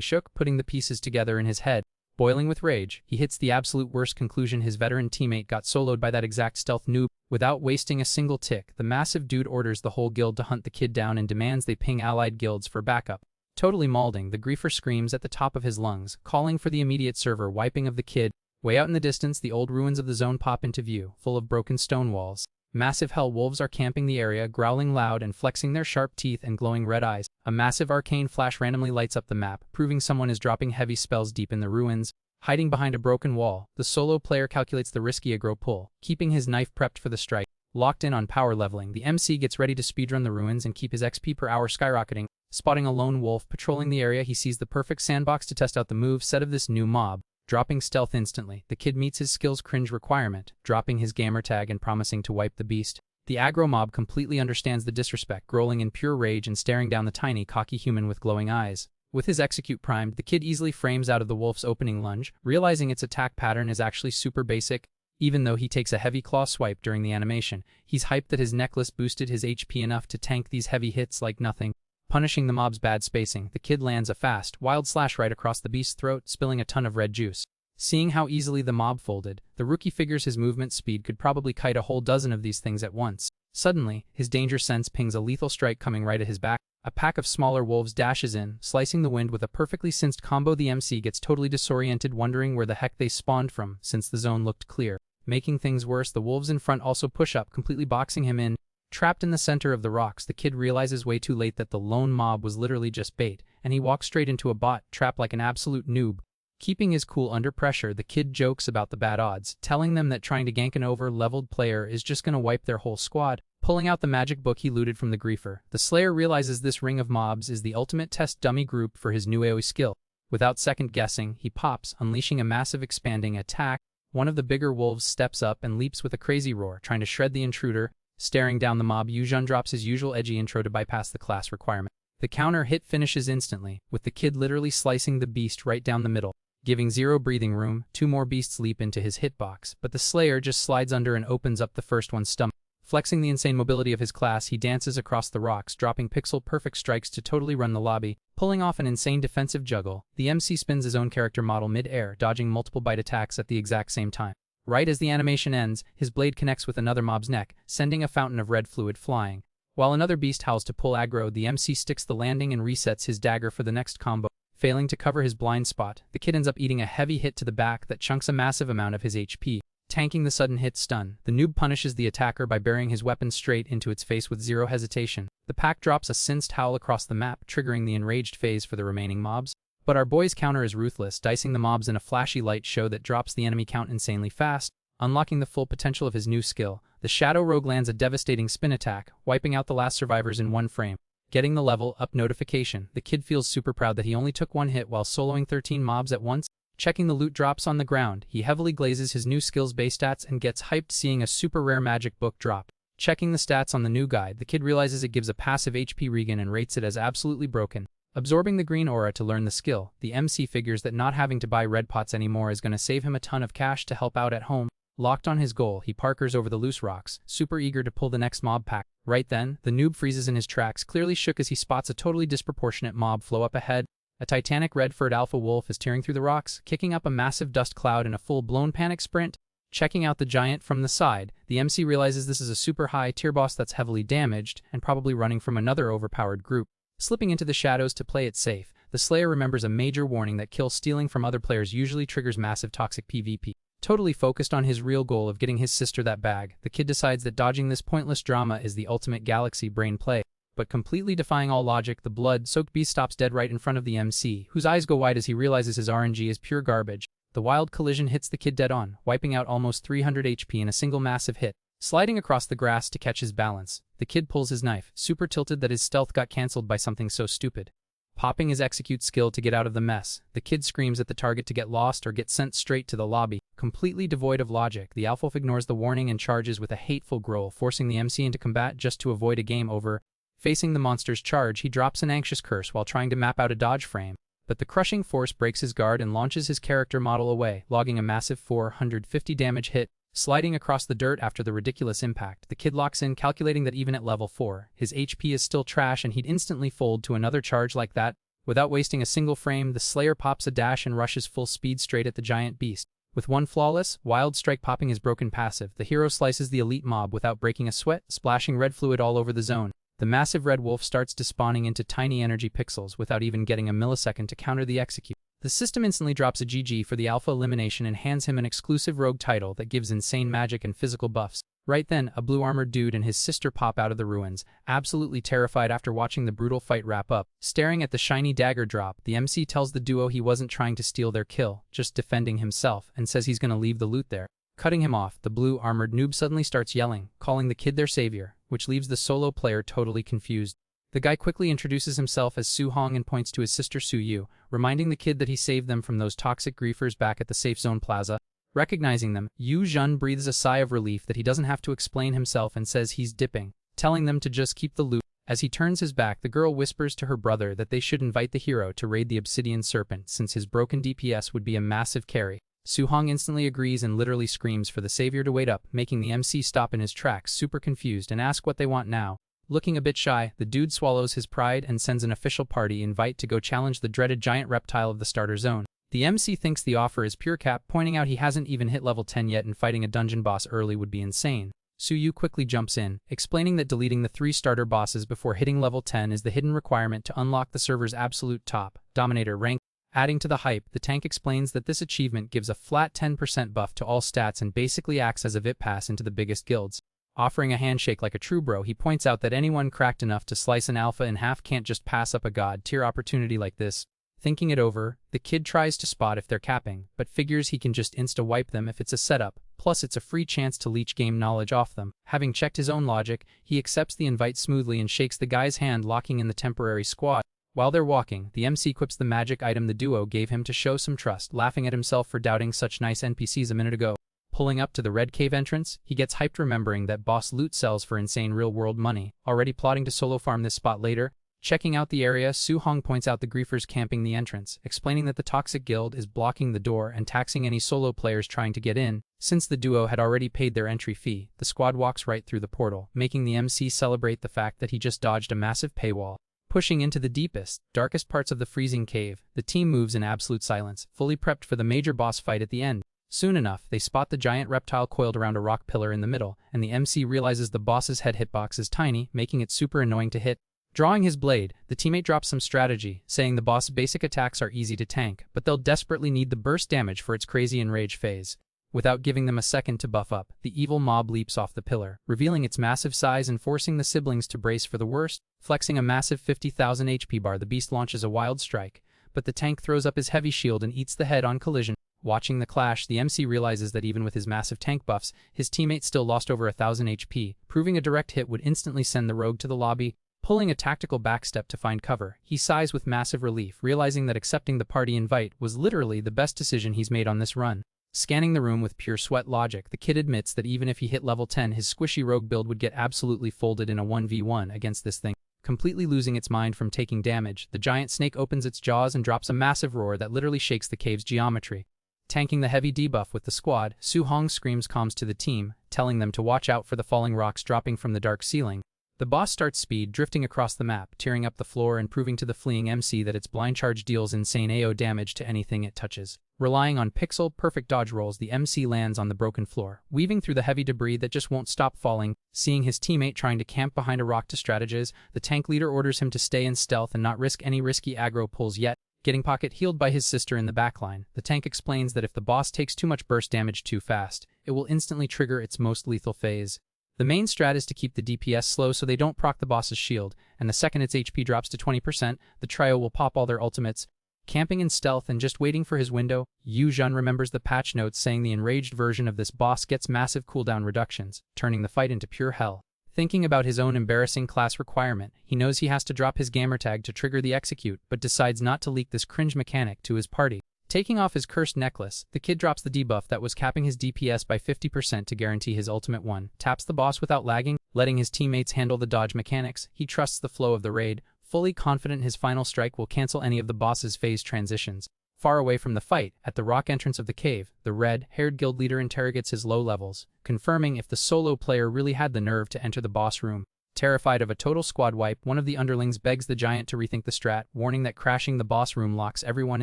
shook, putting the pieces together in his head. Boiling with rage, he hits the absolute worst conclusion: his veteran teammate got soloed by that exact stealth noob. Without wasting a single tick, the massive dude orders the whole guild to hunt the kid down and demands they ping allied guilds for backup. Totally mauling, the griefer screams at the top of his lungs, calling for the immediate server wiping of the kid. Way out in the distance, the old ruins of the zone pop into view, full of broken stone walls. Massive hell wolves are camping the area, growling loud and flexing their sharp teeth and glowing red eyes. A massive arcane flash randomly lights up the map, proving someone is dropping heavy spells deep in the ruins. Hiding behind a broken wall, the solo player calculates the risky aggro pull, keeping his knife prepped for the strike. Locked in on power leveling, the MC gets ready to speedrun the ruins and keep his XP per hour skyrocketing. Spotting a lone wolf patrolling the area, he sees the perfect sandbox to test out the move set of this new mob. Dropping stealth instantly, the kid meets his skill's cringe requirement, dropping his gamer tag and promising to wipe the beast. The aggro mob completely understands the disrespect, growling in pure rage and staring down the tiny, cocky human with glowing eyes. With his execute primed, the kid easily frames out of the wolf's opening lunge, realizing its attack pattern is actually super basic. Even though he takes a heavy claw swipe during the animation, he's hyped that his necklace boosted his HP enough to tank these heavy hits like nothing. Punishing the mob's bad spacing, the kid lands a fast, wild slash right across the beast's throat, spilling a ton of red juice. Seeing how easily the mob folded, the rookie figures his movement speed could probably kite a whole dozen of these things at once. Suddenly, his danger sense pings a lethal strike coming right at his back. A pack of smaller wolves dashes in, slicing the wind with a perfectly synced combo. The MC gets totally disoriented, wondering where the heck they spawned from, since the zone looked clear. Making things worse, the wolves in front also push up, completely boxing him in. Trapped in the center of the rocks, the kid realizes way too late that the lone mob was literally just bait, and he walks straight into a bot trap like an absolute noob. Keeping his cool under pressure, the kid jokes about the bad odds, telling them that trying to gank an over-leveled player is just gonna wipe their whole squad. Pulling out the magic book he looted from the griefer, the slayer realizes this ring of mobs is the ultimate test dummy group for his new AoE skill. Without second guessing, he pops, unleashing a massive expanding attack. One of the bigger wolves steps up and leaps with a crazy roar, trying to shred the intruder. Staring down the mob, Yujun drops his usual edgy intro to bypass the class requirement. The counter hit finishes instantly, with the kid literally slicing the beast right down the middle. Giving zero breathing room, two more beasts leap into his hitbox, but the slayer just slides under and opens up the first one's stomach. Flexing the insane mobility of his class, he dances across the rocks, dropping pixel-perfect strikes to totally run the lobby. Pulling off an insane defensive juggle, the MC spins his own character model mid-air, dodging multiple bite attacks at the exact same time. Right as the animation ends, his blade connects with another mob's neck, sending a fountain of red fluid flying. While another beast howls to pull aggro, the MC sticks the landing and resets his dagger for the next combo. Failing to cover his blind spot, the kid ends up eating a heavy hit to the back that chunks a massive amount of his HP. Tanking the sudden hit stun, the noob punishes the attacker by burying his weapon straight into its face with zero hesitation. The pack drops a sensed howl across the map, triggering the enraged phase for the remaining mobs. But our boy's counter is ruthless, dicing the mobs in a flashy light show that drops the enemy count insanely fast. Unlocking the full potential of his new skill, the Shadow Rogue lands a devastating spin attack, wiping out the last survivors in one frame. Getting the level up notification, the kid feels super proud that he only took one hit while soloing 13 mobs at once. Checking the loot drops on the ground, he heavily glazes his new skill's base stats and gets hyped seeing a super rare magic book drop. Checking the stats on the new guide, the kid realizes it gives a passive HP regen and rates it as absolutely broken. Absorbing the green aura to learn the skill, the MC figures that not having to buy red pots anymore is going to save him a ton of cash to help out at home. Locked on his goal, he parkers over the loose rocks, super eager to pull the next mob pack. Right then, the noob freezes in his tracks, clearly shook as he spots a totally disproportionate mob flow up ahead. A titanic red-furred alpha wolf is tearing through the rocks, kicking up a massive dust cloud in a full-blown panic sprint. Checking out the giant from the side, the MC realizes this is a super high tier boss that's heavily damaged and probably running from another overpowered group. Slipping into the shadows to play it safe, the Slayer remembers a major warning that kill stealing from other players usually triggers massive toxic PvP. Totally focused on his real goal of getting his sister that bag, the kid decides that dodging this pointless drama is the ultimate galaxy brain play. But completely defying all logic, the blood-soaked beast stops dead right in front of the MC, whose eyes go wide as he realizes his RNG is pure garbage. The wild collision hits the kid dead on, wiping out almost 300 HP in a single massive hit. Sliding across the grass to catch his balance, the kid pulls his knife, super tilted that his stealth got cancelled by something so stupid. Popping his execute skill to get out of the mess, the kid screams at the target to get lost or get sent straight to the lobby. Completely devoid of logic, the Alpha ignores the warning and charges with a hateful growl, forcing the MC into combat just to avoid a game over. Facing the monster's charge, he drops an anxious curse while trying to map out a dodge frame. But the crushing force breaks his guard and launches his character model away, logging a massive 450 damage hit. Sliding across the dirt after the ridiculous impact, the kid locks in, calculating that even at level 4, his HP is still trash and he'd instantly fold to another charge like that. Without wasting a single frame, the Slayer pops a dash and rushes full speed straight at the giant beast. With one flawless, wild strike popping his broken passive, the hero slices the elite mob without breaking a sweat, splashing red fluid all over the zone. The massive red wolf starts despawning into tiny energy pixels without even getting a millisecond to counter the execute. The system instantly drops a GG for the Alpha elimination and hands him an exclusive rogue title that gives insane magic and physical buffs. Right then, a blue-armored dude and his sister pop out of the ruins, absolutely terrified after watching the brutal fight wrap up. Staring at the shiny dagger drop, the MC tells the duo he wasn't trying to steal their kill, just defending himself, and says he's gonna leave the loot there. Cutting him off, the blue-armored noob suddenly starts yelling, calling the kid their savior, which leaves the solo player totally confused. The guy quickly introduces himself as Su Hong and points to his sister Su Yu, reminding the kid that he saved them from those toxic griefers back at the Safe Zone Plaza. Recognizing them, Yu Jun breathes a sigh of relief that he doesn't have to explain himself and says he's dipping, telling them to just keep the loot. As he turns his back, the girl whispers to her brother that they should invite the hero to raid the Obsidian Serpent since his broken DPS would be a massive carry. Su Hong instantly agrees and literally screams for the savior to wait up, making the MC stop in his tracks, super confused, and ask what they want now. Looking a bit shy, the dude swallows his pride and sends an official party invite to go challenge the dreaded giant reptile of the starter zone. The MC thinks the offer is pure cap, pointing out he hasn't even hit level 10 yet and fighting a dungeon boss early would be insane. Su Yu quickly jumps in, explaining that deleting the 3 starter bosses before hitting level 10 is the hidden requirement to unlock the server's absolute top Dominator rank. Adding to the hype, the tank explains that this achievement gives a flat 10% buff to all stats and basically acts as a VIP pass into the biggest guilds. Offering a handshake like a true bro, he points out that anyone cracked enough to slice an alpha in half can't just pass up a god-tier opportunity like this. Thinking it over, the kid tries to spot if they're capping, but figures he can just insta-wipe them if it's a setup, plus it's a free chance to leech game knowledge off them. Having checked his own logic, he accepts the invite smoothly and shakes the guy's hand, locking in the temporary squad. While they're walking, the MC equips the magic item the duo gave him to show some trust, laughing at himself for doubting such nice NPCs a minute ago. Pulling up to the red cave entrance, he gets hyped remembering that boss loot sells for insane real-world money, already plotting to solo farm this spot later. Checking out the area, Su Hong points out the griefers camping the entrance, explaining that the toxic guild is blocking the door and taxing any solo players trying to get in. Since the duo had already paid their entry fee, the squad walks right through the portal, making the MC celebrate the fact that he just dodged a massive paywall. Pushing into the deepest, darkest parts of the freezing cave, the team moves in absolute silence, fully prepped for the major boss fight at the end. Soon enough, they spot the giant reptile coiled around a rock pillar in the middle, and the MC realizes the boss's head hitbox is tiny, making it super annoying to hit. Drawing his blade, the teammate drops some strategy, saying the boss's basic attacks are easy to tank, but they'll desperately need the burst damage for its crazy enrage phase. Without giving them a second to buff up, the evil mob leaps off the pillar, revealing its massive size and forcing the siblings to brace for the worst. Flexing a massive 50,000 HP bar, the beast launches a wild strike, but the tank throws up his heavy shield and eats the head on collision. Watching the clash, the MC realizes that even with his massive tank buffs, his teammate still lost over 1,000 HP, proving a direct hit would instantly send the rogue to the lobby. Pulling a tactical backstep to find cover, he sighs with massive relief, realizing that accepting the party invite was literally the best decision he's made on this run. Scanning the room with pure sweat logic, the kid admits that even if he hit level 10, his squishy rogue build would get absolutely folded in a 1v1 against this thing. Completely losing its mind from taking damage, the giant snake opens its jaws and drops a massive roar that literally shakes the cave's geometry. Tanking the heavy debuff with the squad, Su Hong screams comms to the team, telling them to watch out for the falling rocks dropping from the dark ceiling. The boss starts speed, drifting across the map, tearing up the floor and proving to the fleeing MC that its blind charge deals insane AO damage to anything it touches. Relying on pixel-perfect dodge rolls, the MC lands on the broken floor, weaving through the heavy debris that just won't stop falling. Seeing his teammate trying to camp behind a rock to strategize, the tank leader orders him to stay in stealth and not risk any risky aggro pulls yet. Getting pocket healed by his sister in the backline, the tank explains that if the boss takes too much burst damage too fast, it will instantly trigger its most lethal phase. The main strat is to keep the DPS slow so they don't proc the boss's shield, and the second its HP drops to 20%, the trio will pop all their ultimates. Camping in stealth and just waiting for his window, Yu-jun remembers the patch notes saying the enraged version of this boss gets massive cooldown reductions, turning the fight into pure hell. Thinking about his own embarrassing class requirement, he knows he has to drop his gamertag to trigger the execute, but decides not to leak this cringe mechanic to his party. Taking off his cursed necklace, the kid drops the debuff that was capping his DPS by 50% to guarantee his ultimate one, taps the boss without lagging, letting his teammates handle the dodge mechanics. He trusts the flow of the raid, fully confident his final strike will cancel any of the boss's phase transitions. Far away from the fight, at the rock entrance of the cave, the red-haired guild leader interrogates his low levels, confirming if the solo player really had the nerve to enter the boss room. Terrified of a total squad wipe, one of the underlings begs the giant to rethink the strat, warning that crashing the boss room locks everyone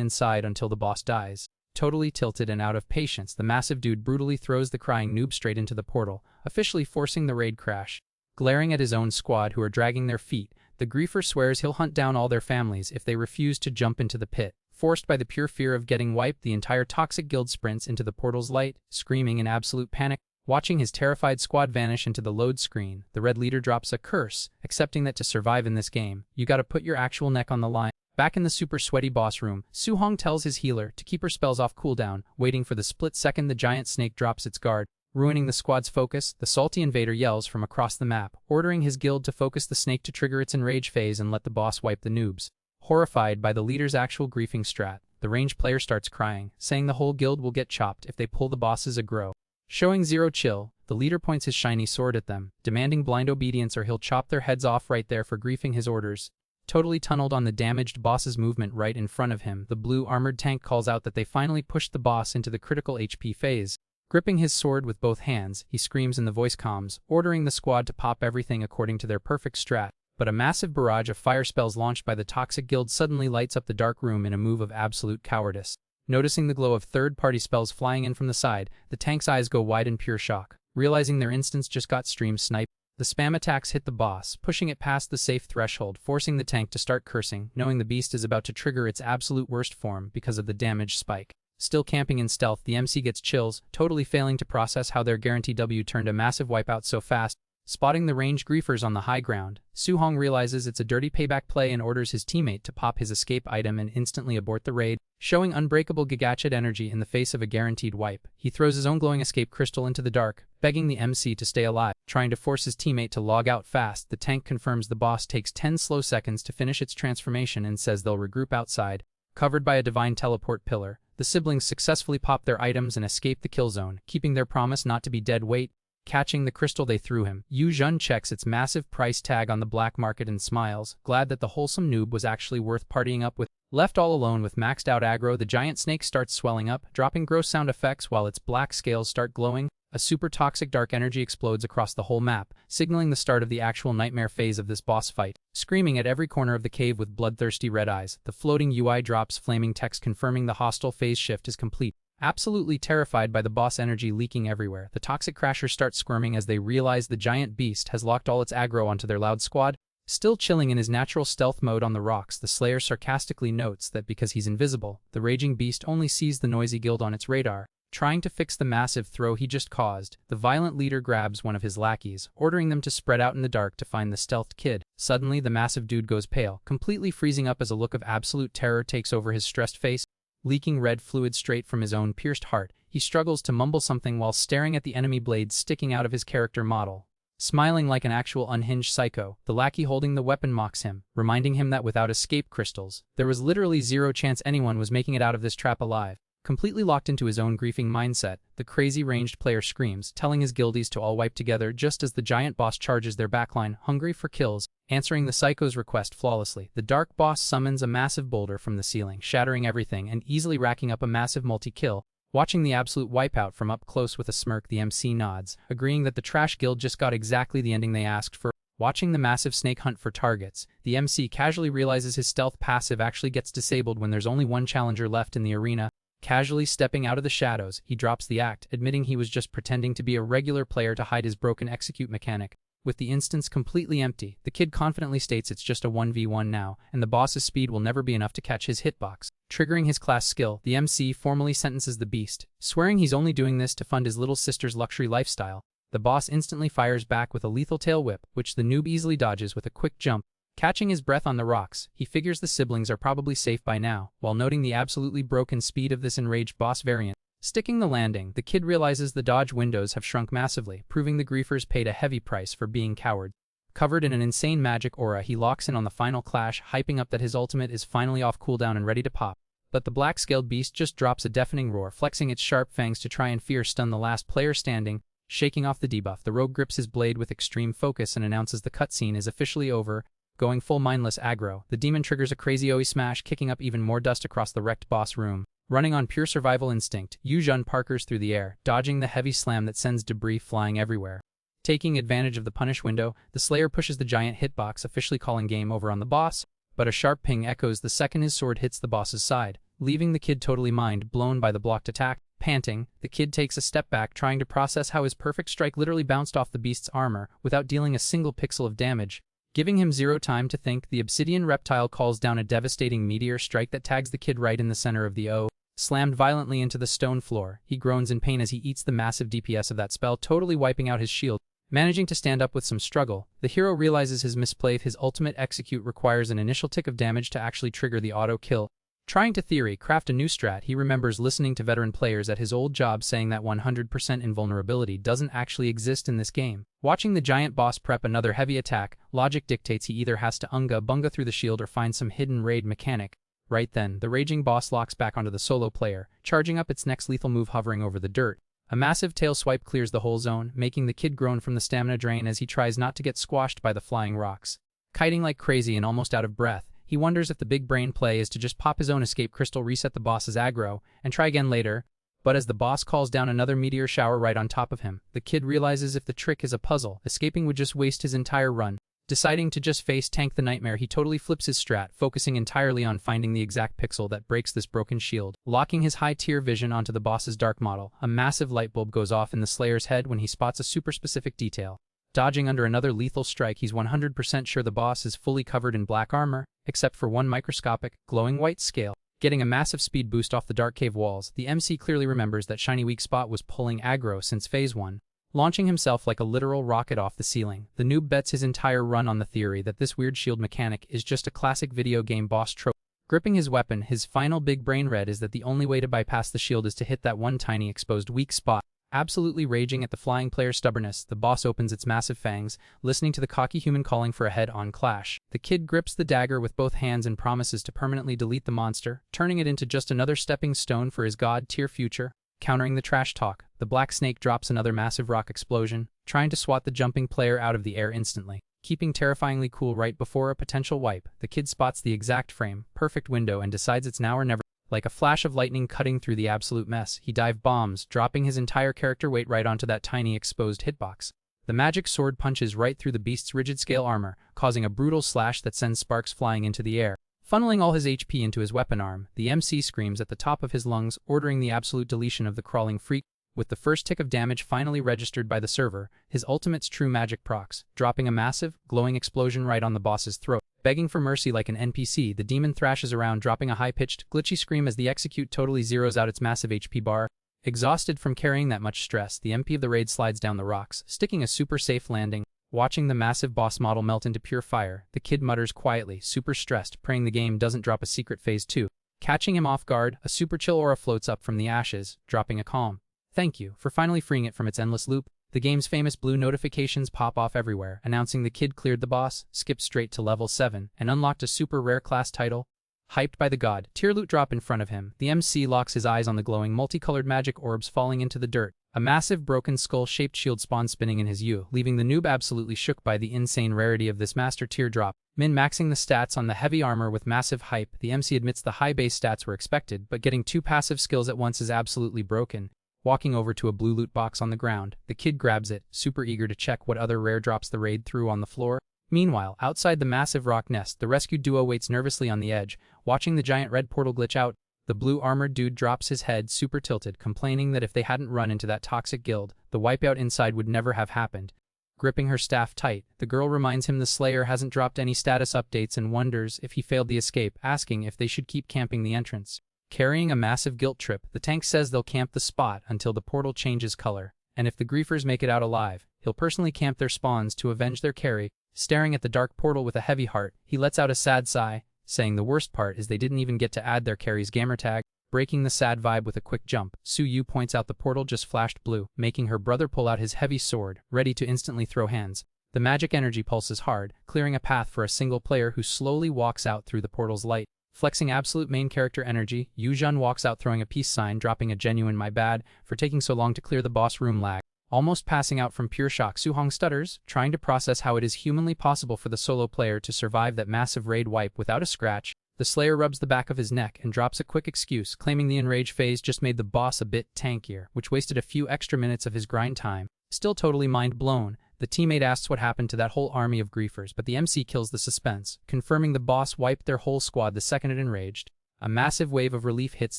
inside until the boss dies. Totally tilted and out of patience, the massive dude brutally throws the crying noob straight into the portal, officially forcing the raid crash. Glaring at his own squad who are dragging their feet, the griefer swears he'll hunt down all their families if they refuse to jump into the pit. Forced by the pure fear of getting wiped, the entire toxic guild sprints into the portal's light, screaming in absolute panic. Watching his terrified squad vanish into the load screen, the red leader drops a curse, accepting that to survive in this game, you gotta put your actual neck on the line. Back in the super sweaty boss room, Su-hong tells his healer to keep her spells off cooldown, waiting for the split second the giant snake drops its guard. Ruining the squad's focus, the salty invader yells from across the map, ordering his guild to focus the snake to trigger its enrage phase and let the boss wipe the noobs. Horrified by the leader's actual griefing strat, the ranged player starts crying, saying the whole guild will get chopped if they pull the boss's aggro. Showing zero chill, the leader points his shiny sword at them, demanding blind obedience or he'll chop their heads off right there for griefing his orders. Totally tunneled on the damaged boss's movement right in front of him, the blue armored tank calls out that they finally pushed the boss into the critical HP phase. Gripping his sword with both hands, he screams in the voice comms, ordering the squad to pop everything according to their perfect strat. But a massive barrage of fire spells launched by the toxic guild suddenly lights up the dark room in a move of absolute cowardice. Noticing the glow of third-party spells flying in from the side, the tank's eyes go wide in pure shock. Realizing their instance just got stream sniped, the spam attacks hit the boss, pushing it past the safe threshold, forcing the tank to start cursing, knowing the beast is about to trigger its absolute worst form because of the damage spike. Still camping in stealth, the MC gets chills, totally failing to process how their guarantee W turned a massive wipeout so fast. Spotting the ranged griefers on the high ground, Su-hong realizes it's a dirty payback play and orders his teammate to pop his escape item and instantly abort the raid. Showing unbreakable Gigachad energy in the face of a guaranteed wipe, he throws his own glowing escape crystal into the dark, begging the MC to stay alive. Trying to force his teammate to log out fast, the tank confirms the boss takes 10 slow seconds to finish its transformation and says they'll regroup outside. Covered by a divine teleport pillar, the siblings successfully pop their items and escape the kill zone, keeping their promise not to be dead weight. Catching the crystal they threw him, Yu-jun checks its massive price tag on the black market and smiles, glad that the wholesome noob was actually worth partying up with. Left all alone with maxed out aggro, the giant snake starts swelling up, dropping gross sound effects while its black scales start glowing. A super toxic dark energy explodes across the whole map, signaling the start of the actual nightmare phase of this boss fight. Screaming at every corner of the cave with bloodthirsty red eyes, the floating UI drops flaming text confirming the hostile phase shift is complete. Absolutely terrified by the boss energy leaking everywhere, the toxic crashers start squirming as they realize the giant beast has locked all its aggro onto their loud squad. Still chilling in his natural stealth mode on the rocks, the Slayer sarcastically notes that because he's invisible, the raging beast only sees the noisy guild on its radar. Trying to fix the massive throw he just caused, the violent leader grabs one of his lackeys, ordering them to spread out in the dark to find the stealthed kid. Suddenly, the massive dude goes pale, completely freezing up as a look of absolute terror takes over his stressed face. Leaking red fluid straight from his own pierced heart, he struggles to mumble something while staring at the enemy blades sticking out of his character model. Smiling like an actual unhinged psycho, the lackey holding the weapon mocks him, reminding him that without escape crystals, there was literally zero chance anyone was making it out of this trap alive. Completely locked into his own griefing mindset, the crazy ranged player screams, telling his guildies to all wipe together just as the giant boss charges their backline, hungry for kills. Answering the psycho's request flawlessly, the dark boss summons a massive boulder from the ceiling, shattering everything and easily racking up a massive multi-kill. Watching the absolute wipeout from up close with a smirk, the MC nods, agreeing that the trash guild just got exactly the ending they asked for. Watching the massive snake hunt for targets, the MC casually realizes his stealth passive actually gets disabled when there's only one challenger left in the arena. Casually stepping out of the shadows, he drops the act, admitting he was just pretending to be a regular player to hide his broken execute mechanic. With the instance completely empty, the kid confidently states it's just a 1v1 now, and the boss's speed will never be enough to catch his hitbox. Triggering his class skill, the MC formally sentences the beast, swearing he's only doing this to fund his little sister's luxury lifestyle. The boss instantly fires back with a lethal tail whip, which the noob easily dodges with a quick jump. Catching his breath on the rocks, he figures the siblings are probably safe by now, while noting the absolutely broken speed of this enraged boss variant. Sticking the landing, the kid realizes the dodge windows have shrunk massively, proving the griefers paid a heavy price for being cowards. Covered in an insane magic aura, he locks in on the final clash, hyping up that his ultimate is finally off cooldown and ready to pop. But the black-scaled beast just drops a deafening roar, flexing its sharp fangs to try and stun the last player standing. Shaking off the debuff, the rogue grips his blade with extreme focus and announces the cutscene is officially over. Going full mindless aggro, the demon triggers a crazy OE smash, kicking up even more dust across the wrecked boss room. Running on pure survival instinct, Yuzhun parkers through the air, dodging the heavy slam that sends debris flying everywhere. Taking advantage of the punish window, the Slayer pushes the giant hitbox, officially calling game over on the boss, but a sharp ping echoes the second his sword hits the boss's side, leaving the kid totally mind-blown by the blocked attack. Panting, the kid takes a step back, trying to process how his perfect strike literally bounced off the beast's armor without dealing a single pixel of damage. Giving him zero time to think, the obsidian reptile calls down a devastating meteor strike that tags the kid right in the center of the O. Slammed violently into the stone floor, he groans in pain as he eats the massive DPS of that spell, totally wiping out his shield. Managing to stand up with some struggle, the hero realizes his misplay. His ultimate execute requires an initial tick of damage to actually trigger the auto kill. Trying to craft a new strat, he remembers listening to veteran players at his old job saying that 100% invulnerability doesn't actually exist in this game. Watching the giant boss prep another heavy attack, logic dictates he either has to bunga through the shield or find some hidden raid mechanic. Right then, the raging boss locks back onto the solo player, charging up its next lethal move hovering over the dirt. A massive tail swipe clears the whole zone, making the kid groan from the stamina drain as he tries not to get squashed by the flying rocks. Kiting like crazy and almost out of breath, he wonders if the big brain play is to just pop his own escape crystal, reset the boss's aggro, and try again later. But as the boss calls down another meteor shower right on top of him, the kid realizes if the trick is a puzzle, escaping would just waste his entire run. Deciding to just face tank the nightmare, he totally flips his strat, focusing entirely on finding the exact pixel that breaks this broken shield. Locking his high-tier vision onto the boss's dark model, a massive light bulb goes off in the Slayer's head when he spots a super specific detail. Dodging under another lethal strike, he's 100% sure the boss is fully covered in black armor, except for one microscopic, glowing white scale. Getting a massive speed boost off the dark cave walls, the MC clearly remembers that shiny weak spot was pulling aggro since phase 1. Launching himself like a literal rocket off the ceiling, the noob bets his entire run on the theory that this weird shield mechanic is just a classic video game boss trope. Gripping his weapon, his final big brain read is that the only way to bypass the shield is to hit that one tiny exposed weak spot. Absolutely raging at the flying player's stubbornness, the boss opens its massive fangs, listening to the cocky human calling for a head-on clash. The kid grips the dagger with both hands and promises to permanently delete the monster, turning it into just another stepping stone for his god-tier future. Countering the trash talk, the black snake drops another massive rock explosion, trying to swat the jumping player out of the air instantly. Keeping terrifyingly cool right before a potential wipe, the kid spots the exact frame, perfect window and decides it's now or never. Like a flash of lightning cutting through the absolute mess, he dive bombs, dropping his entire character weight right onto that tiny exposed hitbox. The magic sword punches right through the beast's rigid scale armor, causing a brutal slash that sends sparks flying into the air. Funneling all his HP into his weapon arm, the MC screams at the top of his lungs, ordering the absolute deletion of the crawling freak. With the first tick of damage finally registered by the server, his ultimate's true magic procs, dropping a massive, glowing explosion right on the boss's throat. Begging for mercy like an NPC, the demon thrashes around, dropping a high-pitched, glitchy scream as the execute totally zeroes out its massive HP bar. Exhausted from carrying that much stress, the MP of the raid slides down the rocks, sticking a super safe landing. Watching the massive boss model melt into pure fire, the kid mutters quietly, super stressed, praying the game doesn't drop a secret phase 2. Catching him off guard, a super chill aura floats up from the ashes, dropping a calm "Thank you" for finally freeing it from its endless loop. The game's famous blue notifications pop off everywhere, announcing the kid cleared the boss, skipped straight to level 7, and unlocked a super rare class title. Hyped by the god-tier loot drop in front of him, the MC locks his eyes on the glowing multicolored magic orbs falling into the dirt. A massive broken skull-shaped shield spawns spinning in his U, leaving the noob absolutely shook by the insane rarity of this master tier drop. Min-maxing the stats on the heavy armor with massive hype, the MC admits the high base stats were expected, but getting two passive skills at once is absolutely broken. Walking over to a blue loot box on the ground, the kid grabs it, super eager to check what other rare drops the raid threw on the floor. Meanwhile, outside the massive rock nest, the rescued duo waits nervously on the edge, watching the giant red portal glitch out. The blue armored dude drops his head super tilted, complaining that if they hadn't run into that toxic guild, the wipeout inside would never have happened. Gripping her staff tight, the girl reminds him the Slayer hasn't dropped any status updates and wonders if he failed the escape, asking if they should keep camping the entrance. Carrying a massive guilt trip, the tank says they'll camp the spot until the portal changes color, and if the griefers make it out alive, he'll personally camp their spawns to avenge their carry. Staring at the dark portal with a heavy heart, he lets out a sad sigh, saying the worst part is they didn't even get to add their carry's gamertag. Breaking the sad vibe with a quick jump, Su-Yu points out the portal just flashed blue, making her brother pull out his heavy sword, ready to instantly throw hands. The magic energy pulses hard, clearing a path for a single player who slowly walks out through the portal's light. Flexing absolute main character energy, Yu-Jun walks out throwing a peace sign, dropping a genuine "my bad" for taking so long to clear the boss room lag. Almost passing out from pure shock, Su-Hong stutters, trying to process how it is humanly possible for the solo player to survive that massive raid wipe without a scratch. The Slayer rubs the back of his neck and drops a quick excuse, claiming the enrage phase just made the boss a bit tankier, which wasted a few extra minutes of his grind time. Still totally mind blown, the teammate asks what happened to that whole army of griefers, but the MC kills the suspense, confirming the boss wiped their whole squad the second it enraged. A massive wave of relief hits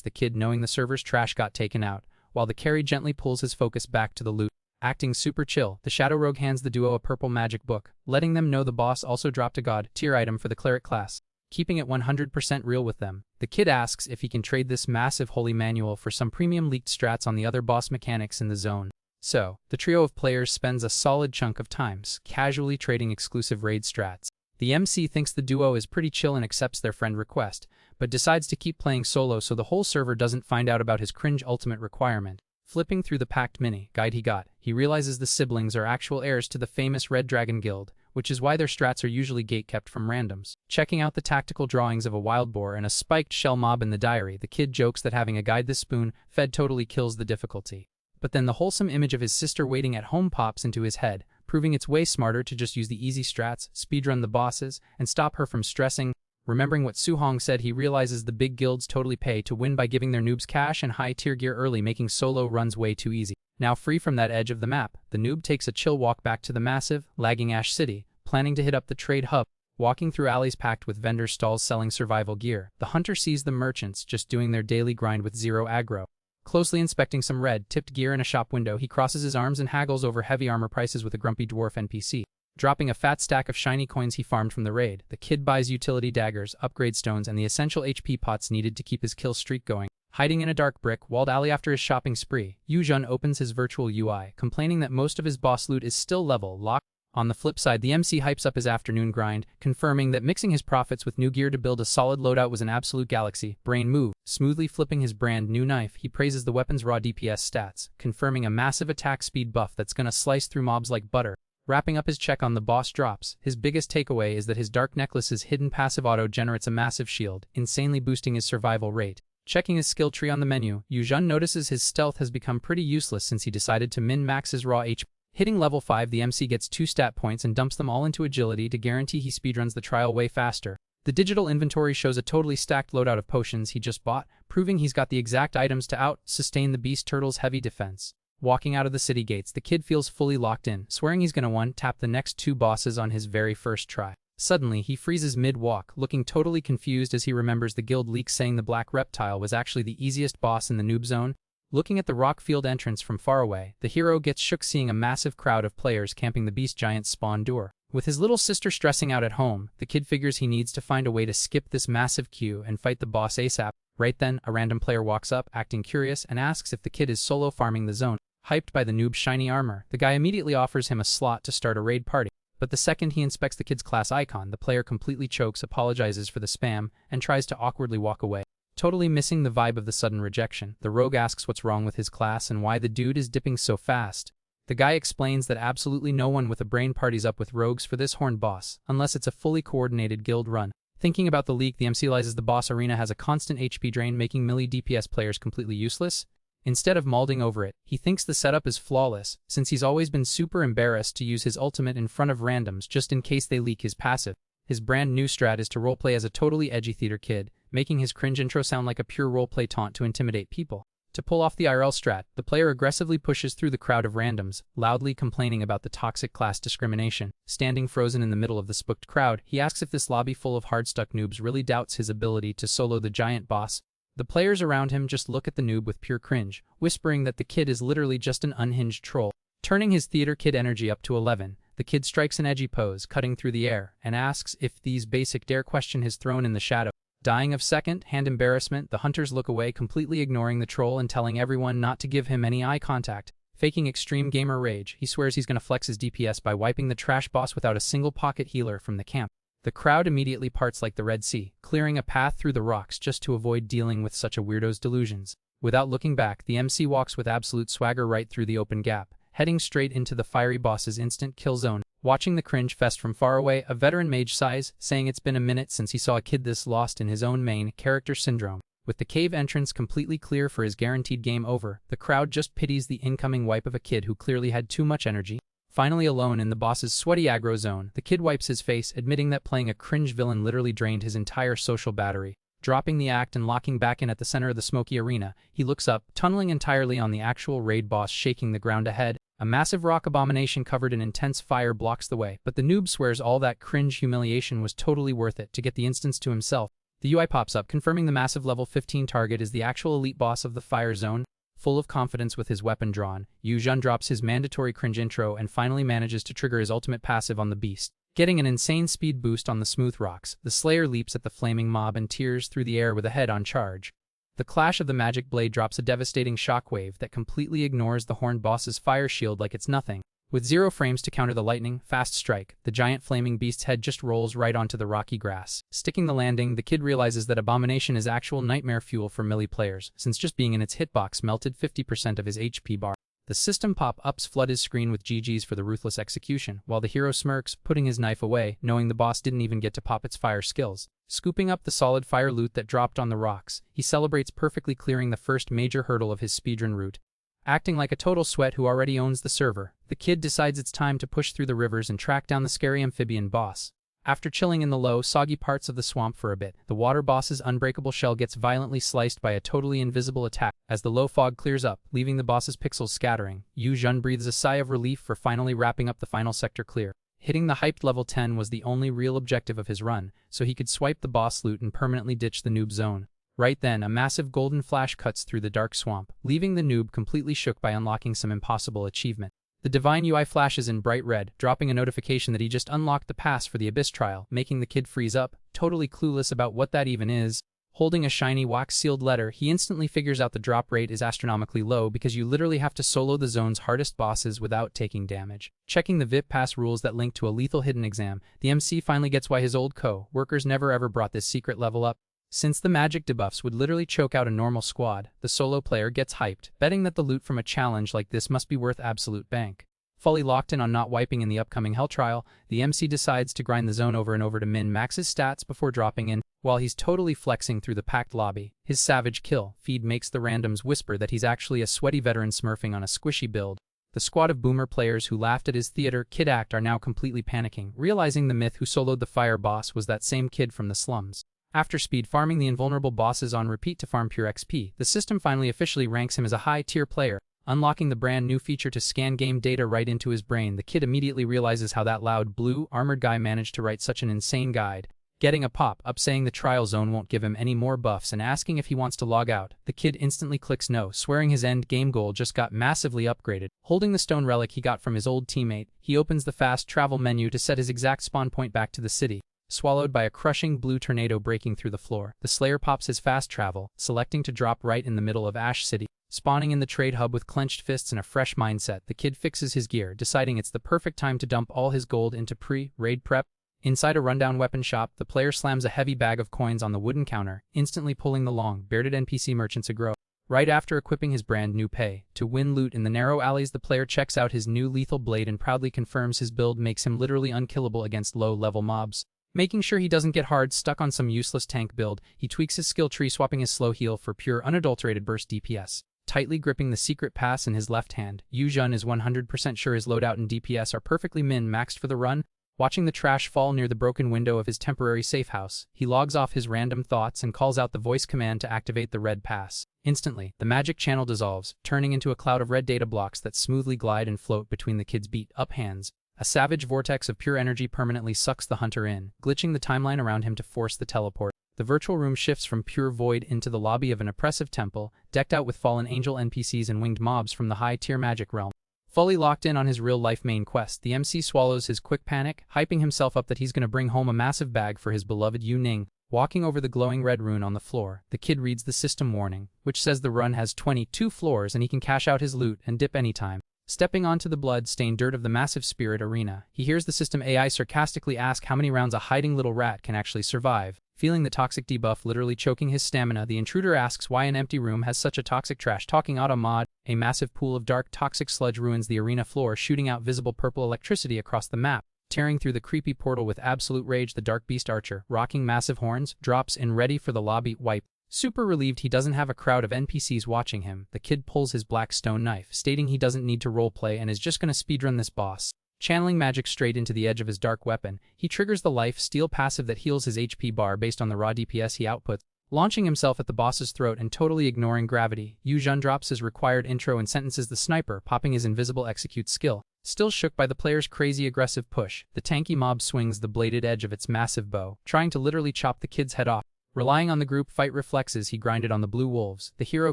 the kid knowing the server's trash got taken out, while the carry gently pulls his focus back to the loot. Acting super chill, the Shadow Rogue hands the duo a purple magic book, letting them know the boss also dropped a god tier item for the cleric class. Keeping it 100% real with them, the kid asks if he can trade this massive holy manual for some premium leaked strats on the other boss mechanics in the zone. So, the trio of players spends a solid chunk of times casually trading exclusive raid strats. The MC thinks the duo is pretty chill and accepts their friend request, but decides to keep playing solo so the whole server doesn't find out about his cringe ultimate requirement. Flipping through the packed mini guide he got, he realizes the siblings are actual heirs to the famous Red Dragon Guild, which is why their strats are usually gate-kept from randoms. Checking out the tactical drawings of a wild boar and a spiked shell mob in the diary, the kid jokes that having a guide this spoon-fed totally kills the difficulty. But then the wholesome image of his sister waiting at home pops into his head, proving it's way smarter to just use the easy strats, speedrun the bosses, and stop her from stressing. Remembering what Su-Hong said, he realizes the big guilds totally pay to win by giving their noobs cash and high-tier gear early, making solo runs way too easy. Now free from that edge of the map, the noob takes a chill walk back to the massive, lagging Ash City, planning to hit up the trade hub. Walking through alleys packed with vendor stalls selling survival gear, the hunter sees the merchants just doing their daily grind with zero aggro. Closely inspecting some red-tipped gear in a shop window, he crosses his arms and haggles over heavy armor prices with a grumpy dwarf NPC. Dropping a fat stack of shiny coins he farmed from the raid, the kid buys utility daggers, upgrade stones, and the essential HP pots needed to keep his kill streak going. Hiding in a dark brick-walled alley after his shopping spree, Yu-Jun opens his virtual UI, complaining that most of his boss loot is still level locked. On the flip side, the MC hypes up his afternoon grind, confirming that mixing his profits with new gear to build a solid loadout was an absolute galaxy. Brain move. Smoothly flipping his brand new knife, he praises the weapon's raw DPS stats, confirming a massive attack speed buff that's gonna slice through mobs like butter. Wrapping up his check on the boss drops, his biggest takeaway is that his dark necklace's hidden passive auto generates a massive shield, insanely boosting his survival rate. Checking his skill tree on the menu, Yu-Jun notices his stealth has become pretty useless since he decided to min-max his raw HP. Hitting level 5, the MC gets 2 stat points and dumps them all into agility to guarantee he speedruns the trial way faster. The digital inventory shows a totally stacked loadout of potions he just bought, proving he's got the exact items to out-sustain the beast turtle's heavy defense. Walking out of the city gates, the kid feels fully locked in, swearing he's gonna one-tap the next 2 bosses on his very first try. Suddenly, he freezes mid-walk, looking totally confused as he remembers the guild leak saying the black reptile was actually the easiest boss in the noob zone. Looking at the rock-field entrance from far away, the hero gets shook seeing a massive crowd of players camping the beast giant's spawn door. With his little sister stressing out at home, the kid figures he needs to find a way to skip this massive queue and fight the boss ASAP. Right then, a random player walks up, acting curious, and asks if the kid is solo farming the zone. Hyped by the noob's shiny armor, the guy immediately offers him a slot to start a raid party. But the second he inspects the kid's class icon, the player completely chokes, apologizes for the spam, and tries to awkwardly walk away. Totally missing the vibe of the sudden rejection, the rogue asks what's wrong with his class and why the dude is dipping so fast. The guy explains that absolutely no one with a brain parties up with rogues for this horned boss, unless it's a fully coordinated guild run. Thinking about the leak, the MC realizes the boss arena has a constant HP drain, making melee DPS players completely useless. Instead of mauling over it, he thinks the setup is flawless, since he's always been super embarrassed to use his ultimate in front of randoms just in case they leak his passive. His brand new strat is to roleplay as a totally edgy theater kid, making his cringe intro sound like a pure roleplay taunt to intimidate people. To pull off the IRL strat, the player aggressively pushes through the crowd of randoms, loudly complaining about the toxic class discrimination. Standing frozen in the middle of the spooked crowd, he asks if this lobby full of hard-stuck noobs really doubts his ability to solo the giant boss. The players around him just look at the noob with pure cringe, whispering that the kid is literally just an unhinged troll. Turning his theater kid energy up to 11, the kid strikes an edgy pose, cutting through the air, and asks if these basic dare question his throne in the shadow. Dying of second-hand embarrassment, the hunters look away, completely ignoring the troll and telling everyone not to give him any eye contact. Faking extreme gamer rage, he swears he's gonna flex his DPS by wiping the trash boss without a single pocket healer from the camp. The crowd immediately parts like the Red Sea, clearing a path through the rocks just to avoid dealing with such a weirdo's delusions. Without looking back, the MC walks with absolute swagger right through the open gap, heading straight into the fiery boss's instant kill zone. Watching the cringe fest from far away, a veteran mage sighs, saying it's been a minute since he saw a kid this lost in his own main character syndrome. With the cave entrance completely clear for his guaranteed game over, the crowd just pities the incoming wipe of a kid who clearly had too much energy. Finally alone in the boss's sweaty aggro zone, the kid wipes his face, admitting that playing a cringe villain literally drained his entire social battery. Dropping the act and locking back in at the center of the smoky arena, he looks up, tunneling entirely on the actual raid boss shaking the ground ahead. A massive rock abomination covered in intense fire blocks the way, but the noob swears all that cringe humiliation was totally worth it to get the instance to himself. The UI pops up, confirming the massive level 15 target is the actual elite boss of the fire zone. Full of confidence with his weapon drawn, Yuzhan drops his mandatory cringe intro and finally manages to trigger his ultimate passive on the beast. Getting an insane speed boost on the smooth rocks, the Slayer leaps at the flaming mob and tears through the air with a head on charge. The clash of the magic blade drops a devastating shockwave that completely ignores the horned boss's fire shield like it's nothing. With 0 frames to counter the lightning fast strike, the giant flaming beast's head just rolls right onto the rocky grass. Sticking the landing, the kid realizes that Abomination is actual nightmare fuel for melee players, since just being in its hitbox melted 50% of his HP bar. The system pop-ups flood his screen with GGs for the ruthless execution, while the hero smirks, putting his knife away, knowing the boss didn't even get to pop its fire skills. Scooping up the solid fire loot that dropped on the rocks, he celebrates perfectly clearing the first major hurdle of his speedrun route. Acting like a total sweat who already owns the server, the kid decides it's time to push through the rivers and track down the scary amphibian boss. After chilling in the low, soggy parts of the swamp for a bit, the water boss's unbreakable shell gets violently sliced by a totally invisible attack. As the low fog clears up, leaving the boss's pixels scattering, Yuzhan breathes a sigh of relief for finally wrapping up the final sector clear. Hitting the hyped level 10 was the only real objective of his run, so he could swipe the boss loot and permanently ditch the noob zone. Right then, a massive golden flash cuts through the dark swamp, leaving the noob completely shook by unlocking some impossible achievement. The divine UI flashes in bright red, dropping a notification that he just unlocked the pass for the Abyss trial, making the kid freeze up, totally clueless about what that even is. Holding a shiny wax-sealed letter, he instantly figures out the drop rate is astronomically low because you literally have to solo the zone's hardest bosses without taking damage. Checking the VIP pass rules that link to a lethal hidden exam, the MC finally gets why his old co-workers never ever brought this secret level up. Since the magic debuffs would literally choke out a normal squad, the solo player gets hyped, betting that the loot from a challenge like this must be worth absolute bank. Fully locked in on not wiping in the upcoming Hell trial, the MC decides to grind the zone over and over to min-max his stats before dropping in. While he's totally flexing through the packed lobby, his savage kill feed makes the randoms whisper that he's actually a sweaty veteran smurfing on a squishy build. The squad of boomer players who laughed at his theater kid act are now completely panicking, realizing the myth who soloed the fire boss was that same kid from the slums. After speed farming the invulnerable bosses on repeat to farm pure XP, the system finally officially ranks him as a high-tier player. Unlocking the brand new feature to scan game data right into his brain, the kid immediately realizes how that loud, blue, armored guy managed to write such an insane guide. Getting a pop-up saying the trial zone won't give him any more buffs and asking if he wants to log out, the kid instantly clicks no, swearing his end game goal just got massively upgraded. Holding the stone relic he got from his old teammate, he opens the fast travel menu to set his exact spawn point back to the city. Swallowed by a crushing blue tornado breaking through the floor, the Slayer pops his fast travel, selecting to drop right in the middle of Ash City. Spawning in the trade hub with clenched fists and a fresh mindset, the kid fixes his gear, deciding it's the perfect time to dump all his gold into pre-raid prep. Inside a rundown weapon shop, the player slams a heavy bag of coins on the wooden counter, instantly pulling the long, bearded NPC merchants aggro. Right after equipping his brand new pay to win loot in the narrow alleys, the player checks out his new lethal blade and proudly confirms his build makes him literally unkillable against low-level mobs. Making sure he doesn't get hard stuck on some useless tank build, he tweaks his skill tree, swapping his slow heal for pure unadulterated burst DPS. Tightly gripping the secret pass in his left hand, Yuzhan is 100% sure his loadout and DPS are perfectly min-maxed for the run. Watching the trash fall near the broken window of his temporary safe house, he logs off his random thoughts and calls out the voice command to activate the red pass. Instantly, the magic channel dissolves, turning into a cloud of red data blocks that smoothly glide and float between the kid's beat-up hands. A savage vortex of pure energy permanently sucks the hunter in, glitching the timeline around him to force the teleport. The virtual room shifts from pure void into the lobby of an oppressive temple, decked out with fallen angel NPCs and winged mobs from the high-tier magic realm. Fully locked in on his real-life main quest, the MC swallows his quick panic, hyping himself up that he's gonna bring home a massive bag for his beloved Yu Ning. Walking over the glowing red rune on the floor, the kid reads the system warning, which says the run has 22 floors and he can cash out his loot and dip anytime. Stepping onto the blood-stained dirt of the massive spirit arena, he hears the system AI sarcastically ask how many rounds a hiding little rat can actually survive. Feeling the toxic debuff literally choking his stamina, the intruder asks why an empty room has such a toxic trash-talking auto mod. A massive pool of dark, toxic sludge ruins the arena floor, shooting out visible purple electricity across the map. Tearing through the creepy portal with absolute rage, the Dark Beast Archer, rocking massive horns, drops in ready for the lobby wipe. Super relieved he doesn't have a crowd of NPCs watching him, the kid pulls his black stone knife, stating he doesn't need to roleplay and is just gonna speedrun this boss. Channeling magic straight into the edge of his dark weapon, he triggers the life steal passive that heals his HP bar based on the raw DPS he outputs. Launching himself at the boss's throat and totally ignoring gravity, Yu Jun drops his required intro and sentences the sniper, popping his invisible execute skill. Still shook by the player's crazy aggressive push, the tanky mob swings the bladed edge of its massive bow, trying to literally chop the kid's head off. Relying on the group fight reflexes he grinded on the blue wolves, the hero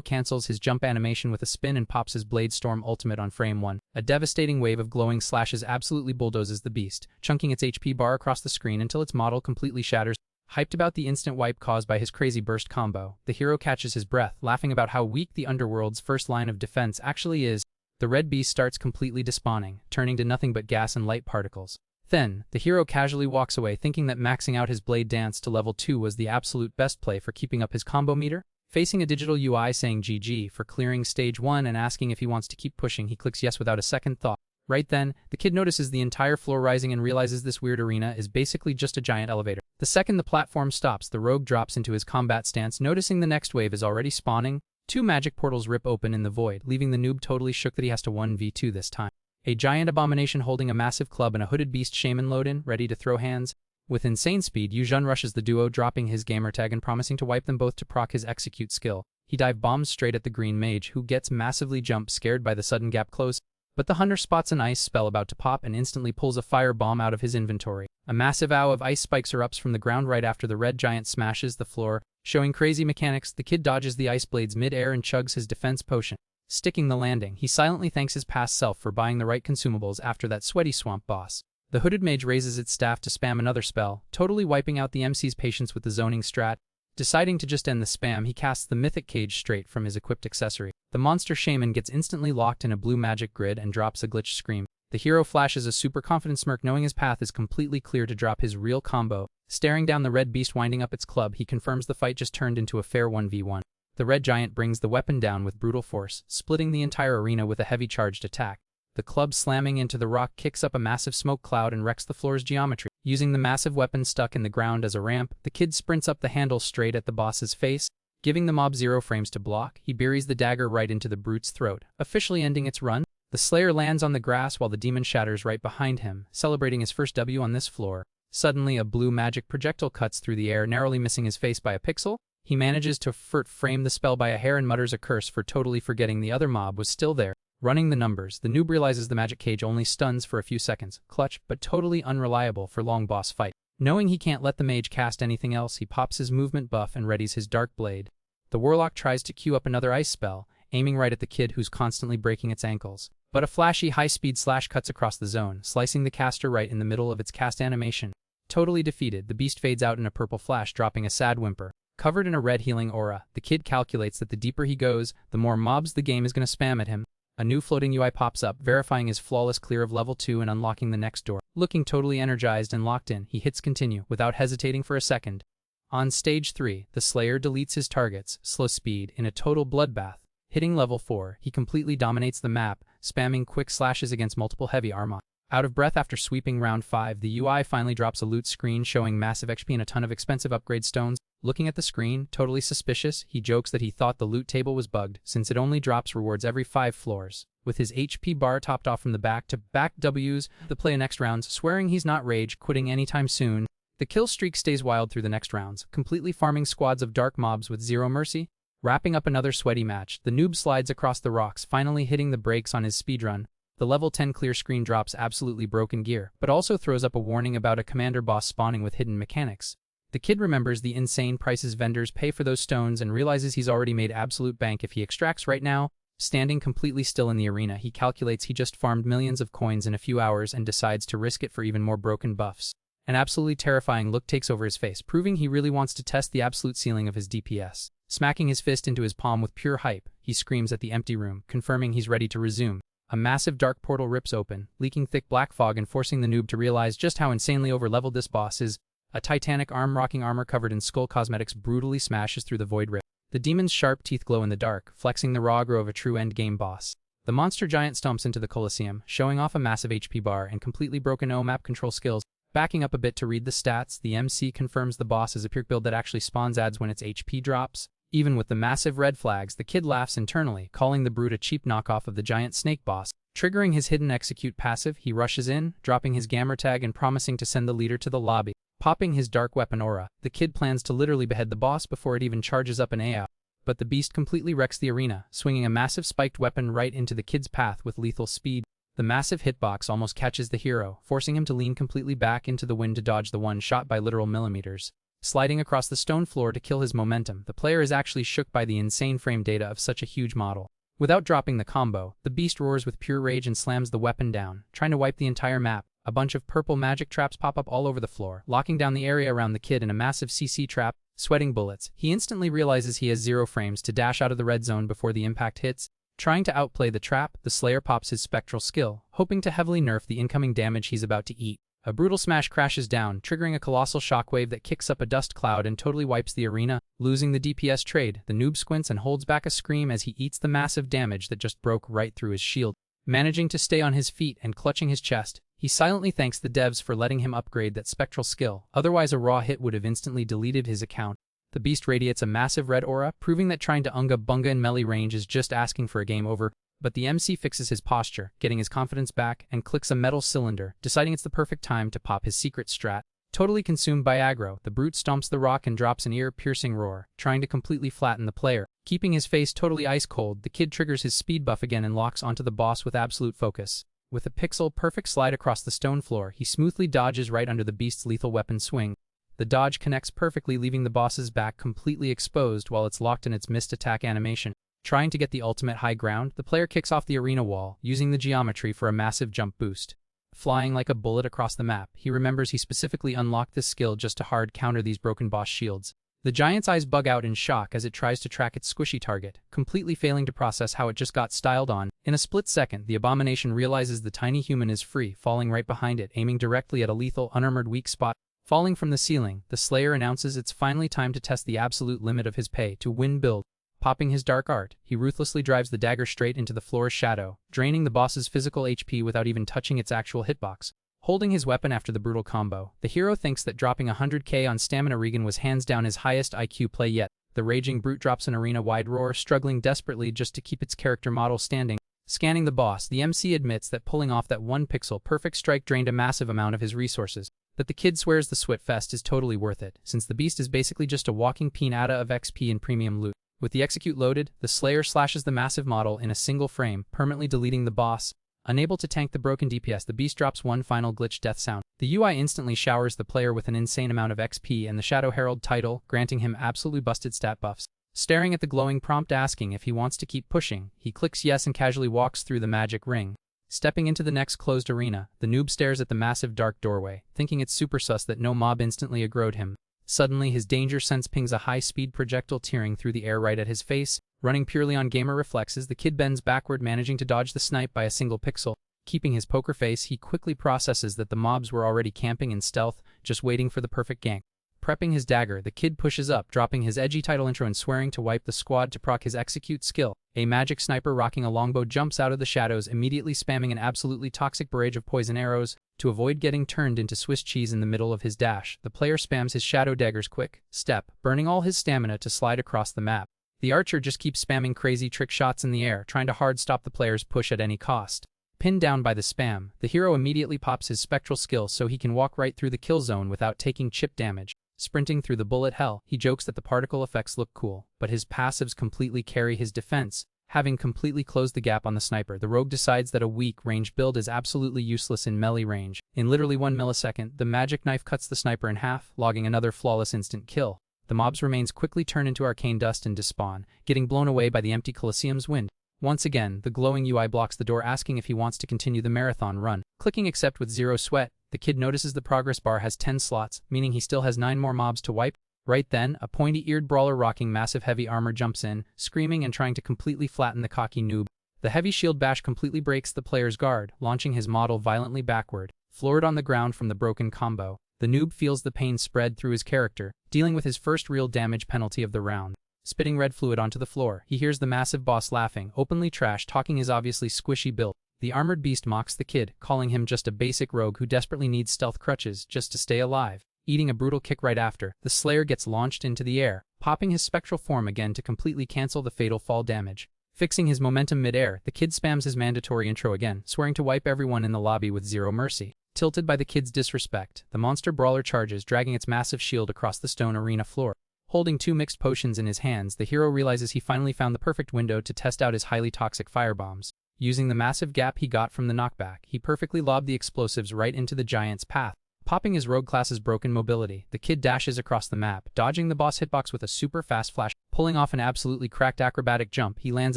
cancels his jump animation with a spin and pops his Blade Storm ultimate on frame 1. A devastating wave of glowing slashes absolutely bulldozes the beast, chunking its HP bar across the screen until its model completely shatters. Hyped about the instant wipe caused by his crazy burst combo, the hero catches his breath, laughing about how weak the underworld's first line of defense actually is. The red beast starts completely despawning, turning to nothing but gas and light particles. Then, the hero casually walks away thinking that maxing out his blade dance to level 2 was the absolute best play for keeping up his combo meter. Facing a digital UI saying GG for clearing stage 1 and asking if he wants to keep pushing, he clicks yes without a second thought. Right then, the kid notices the entire floor rising and realizes this weird arena is basically just a giant elevator. The second the platform stops, the rogue drops into his combat stance, noticing the next wave is already spawning. 2 magic portals rip open in the void, leaving the noob totally shook that he has to 1v2 this time. A giant abomination holding a massive club and a hooded beast shaman load in, ready to throw hands. With insane speed, Yu Jun rushes the duo, dropping his gamertag and promising to wipe them both to proc his execute skill. He dive bombs straight at the green mage, who gets massively jump scared by the sudden gap close. But the hunter spots an ice spell about to pop and instantly pulls a fire bomb out of his inventory. A massive owl of ice spikes erupts from the ground right after the red giant smashes the floor. Showing crazy mechanics, the kid dodges the ice blades mid-air and chugs his defense potion. Sticking the landing, he silently thanks his past self for buying the right consumables after that sweaty swamp boss. The hooded mage raises its staff to spam another spell, totally wiping out the MC's patience with the zoning strat. Deciding to just end the spam, he casts the mythic cage straight from his equipped accessory. The monster shaman gets instantly locked in a blue magic grid and drops a glitch scream. The hero flashes a super confident smirk, knowing his path is completely clear to drop his real combo. Staring down the red beast winding up its club, he confirms the fight just turned into a fair 1v1. The red giant brings the weapon down with brutal force, splitting the entire arena with a heavy charged attack. The club slamming into the rock kicks up a massive smoke cloud and wrecks the floor's geometry. Using the massive weapon stuck in the ground as a ramp, the kid sprints up the handle straight at the boss's face. Giving the mob 0 frames to block, he buries the dagger right into the brute's throat, officially ending its run. The slayer lands on the grass while the demon shatters right behind him, celebrating his first W on this floor. Suddenly, a blue magic projectile cuts through the air, narrowly missing his face by a pixel. He manages to frame the spell by a hair and mutters a curse for totally forgetting the other mob was still there. Running the numbers, the noob realizes the magic cage only stuns for a few seconds, clutch but totally unreliable for long boss fight. Knowing he can't let the mage cast anything else, he pops his movement buff and readies his dark blade. The warlock tries to queue up another ice spell, aiming right at the kid who's constantly breaking its ankles. But a flashy high-speed slash cuts across the zone, slicing the caster right in the middle of its cast animation. Totally defeated, the beast fades out in a purple flash, dropping a sad whimper. Covered in a red healing aura, the kid calculates that the deeper he goes, the more mobs the game is going to spam at him. A new floating UI pops up, verifying his flawless clear of level 2 and unlocking the next door. Looking totally energized and locked in, he hits continue, without hesitating for a second. On stage 3, the Slayer deletes his targets, slow speed, in a total bloodbath. Hitting level 4, he completely dominates the map, spamming quick slashes against multiple heavy armor. Out of breath after sweeping round 5, the UI finally drops a loot screen showing massive XP and a ton of expensive upgrade stones. Looking at the screen, totally suspicious, he jokes that he thought the loot table was bugged, since it only drops rewards every 5 floors. With his HP bar topped off from the back-to-back Ws, the play next rounds, swearing he's not rage quitting anytime soon. The kill streak stays wild through the next rounds, completely farming squads of dark mobs with 0 mercy. Wrapping up another sweaty match, the noob slides across the rocks, finally hitting the brakes on his speedrun. The level 10 clear screen drops absolutely broken gear, but also throws up a warning about a commander boss spawning with hidden mechanics. The kid remembers the insane prices vendors pay for those stones and realizes he's already made absolute bank if he extracts right now. Standing completely still in the arena, he calculates he just farmed millions of coins in a few hours and decides to risk it for even more broken buffs. An absolutely terrifying look takes over his face, proving he really wants to test the absolute ceiling of his DPS. Smacking his fist into his palm with pure hype, he screams at the empty room, confirming he's ready to resume. A massive dark portal rips open, leaking thick black fog and forcing the noob to realize just how insanely over-leveled this boss is. A titanic arm-rocking armor covered in skull cosmetics brutally smashes through the void rift. The demon's sharp teeth glow in the dark, flexing the raw aggro of a true endgame boss. The monster giant stomps into the Colosseum, showing off a massive HP bar and completely broken map control skills. Backing up a bit to read the stats, the MC confirms the boss is a pure build that actually spawns ads when its HP drops. Even with the massive red flags, the kid laughs internally, calling the brute a cheap knockoff of the giant snake boss. Triggering his hidden execute passive, he rushes in, dropping his gamer tag and promising to send the leader to the lobby. Popping his dark weapon aura, the kid plans to literally behead the boss before it even charges up an AoE. But the beast completely wrecks the arena, swinging a massive spiked weapon right into the kid's path with lethal speed. The massive hitbox almost catches the hero, forcing him to lean completely back into the wind to dodge the one shot by literal millimeters. Sliding across the stone floor to kill his momentum, the player is actually shook by the insane frame data of such a huge model. Without dropping the combo, the beast roars with pure rage and slams the weapon down, trying to wipe the entire map. A bunch of purple magic traps pop up all over the floor, locking down the area around the kid in a massive CC trap. Sweating bullets, he instantly realizes he has 0 frames to dash out of the red zone before the impact hits. Trying to outplay the trap, the Slayer pops his spectral skill, hoping to heavily nerf the incoming damage he's about to eat. A brutal smash crashes down, triggering a colossal shockwave that kicks up a dust cloud and totally wipes the arena. Losing the DPS trade, the noob squints and holds back a scream as he eats the massive damage that just broke right through his shield. Managing to stay on his feet and clutching his chest, he silently thanks the devs for letting him upgrade that spectral skill, otherwise a raw hit would have instantly deleted his account. The beast radiates a massive red aura, proving that trying to unga bunga in melee range is just asking for a game over. But the MC fixes his posture, getting his confidence back, and clicks a metal cylinder, deciding it's the perfect time to pop his secret strat. Totally consumed by aggro, the brute stomps the rock and drops an ear-piercing roar, trying to completely flatten the player. Keeping his face totally ice-cold, the kid triggers his speed buff again and locks onto the boss with absolute focus. With a pixel-perfect slide across the stone floor, he smoothly dodges right under the beast's lethal weapon swing. The dodge connects perfectly, leaving the boss's back completely exposed while it's locked in its missed attack animation. Trying to get the ultimate high ground, the player kicks off the arena wall, using the geometry for a massive jump boost. Flying like a bullet across the map, he remembers he specifically unlocked this skill just to hard counter these broken boss shields. The giant's eyes bug out in shock as it tries to track its squishy target, completely failing to process how it just got styled on. In a split second, the abomination realizes the tiny human is free, falling right behind it, aiming directly at a lethal, unarmored weak spot. Falling from the ceiling, the Slayer announces it's finally time to test the absolute limit of his pay to win build. Popping his dark art, he ruthlessly drives the dagger straight into the floor's shadow, draining the boss's physical HP without even touching its actual hitbox. Holding his weapon after the brutal combo, the hero thinks that dropping 100k on stamina regen was hands down his highest IQ play yet. The raging brute drops an arena-wide roar, struggling desperately just to keep its character model standing. Scanning the boss, the MC admits that pulling off that one pixel perfect strike drained a massive amount of his resources. But the kid swears the sweat fest is totally worth it, since the beast is basically just a walking pinata of XP and premium loot. With the execute loaded, the Slayer slashes the massive model in a single frame, permanently deleting the boss. Unable to tank the broken DPS, the beast drops one final glitch death sound. The UI instantly showers the player with an insane amount of XP and the Shadow Herald title, granting him absolutely busted stat buffs. Staring at the glowing prompt asking if he wants to keep pushing, he clicks yes and casually walks through the magic ring. Stepping into the next closed arena, the noob stares at the massive dark doorway, thinking it's super sus that no mob instantly aggroed him. Suddenly, his danger sense pings a high-speed projectile tearing through the air right at his face. Running purely on gamer reflexes, the kid bends backward, managing to dodge the snipe by a single pixel. Keeping his poker face, he quickly processes that the mobs were already camping in stealth, just waiting for the perfect gank. Prepping his dagger, the kid pushes up, dropping his edgy title intro and swearing to wipe the squad to proc his execute skill. A magic sniper rocking a longbow jumps out of the shadows, immediately spamming an absolutely toxic barrage of poison arrows. To avoid getting turned into Swiss cheese in the middle of his dash, the player spams his shadow dagger's quick step, burning all his stamina to slide across the map. The archer just keeps spamming crazy trick shots in the air, trying to hard stop the player's push at any cost. Pinned down by the spam, the hero immediately pops his spectral skill so he can walk right through the kill zone without taking chip damage. Sprinting through the bullet hell, he jokes that the particle effects look cool, but his passives completely carry his defense. Having completely closed the gap on the sniper, the rogue decides that a weak range build is absolutely useless in melee range. In literally 1 millisecond, the magic knife cuts the sniper in half, logging another flawless instant kill. The mob's remains quickly turn into arcane dust and despawn, getting blown away by the empty Colosseum's wind. Once again, the glowing UI blocks the door, asking if he wants to continue the marathon run. Clicking accept with zero sweat, the kid notices the progress bar has 10 slots, meaning he still has 9 more mobs to wipe. Right then, a pointy-eared brawler rocking massive heavy armor jumps in, screaming and trying to completely flatten the cocky noob. The heavy shield bash completely breaks the player's guard, launching his model violently backward. Floored on the ground from the broken combo, the noob feels the pain spread through his character, dealing with his first real damage penalty of the round. Spitting red fluid onto the floor, he hears the massive boss laughing, openly trash-talking his obviously squishy build. The armored beast mocks the kid, calling him just a basic rogue who desperately needs stealth crutches just to stay alive. Eating a brutal kick right after, the Slayer gets launched into the air, popping his spectral form again to completely cancel the fatal fall damage. Fixing his momentum mid-air, the kid spams his mandatory intro again, swearing to wipe everyone in the lobby with zero mercy. Tilted by the kid's disrespect, the monster brawler charges, dragging its massive shield across the stone arena floor. Holding 2 mixed potions in his hands, the hero realizes he finally found the perfect window to test out his highly toxic firebombs. Using the massive gap he got from the knockback, he perfectly lobbed the explosives right into the giant's path. Popping his rogue class's broken mobility, the kid dashes across the map, dodging the boss hitbox with a super fast flash. Pulling off an absolutely cracked acrobatic jump, he lands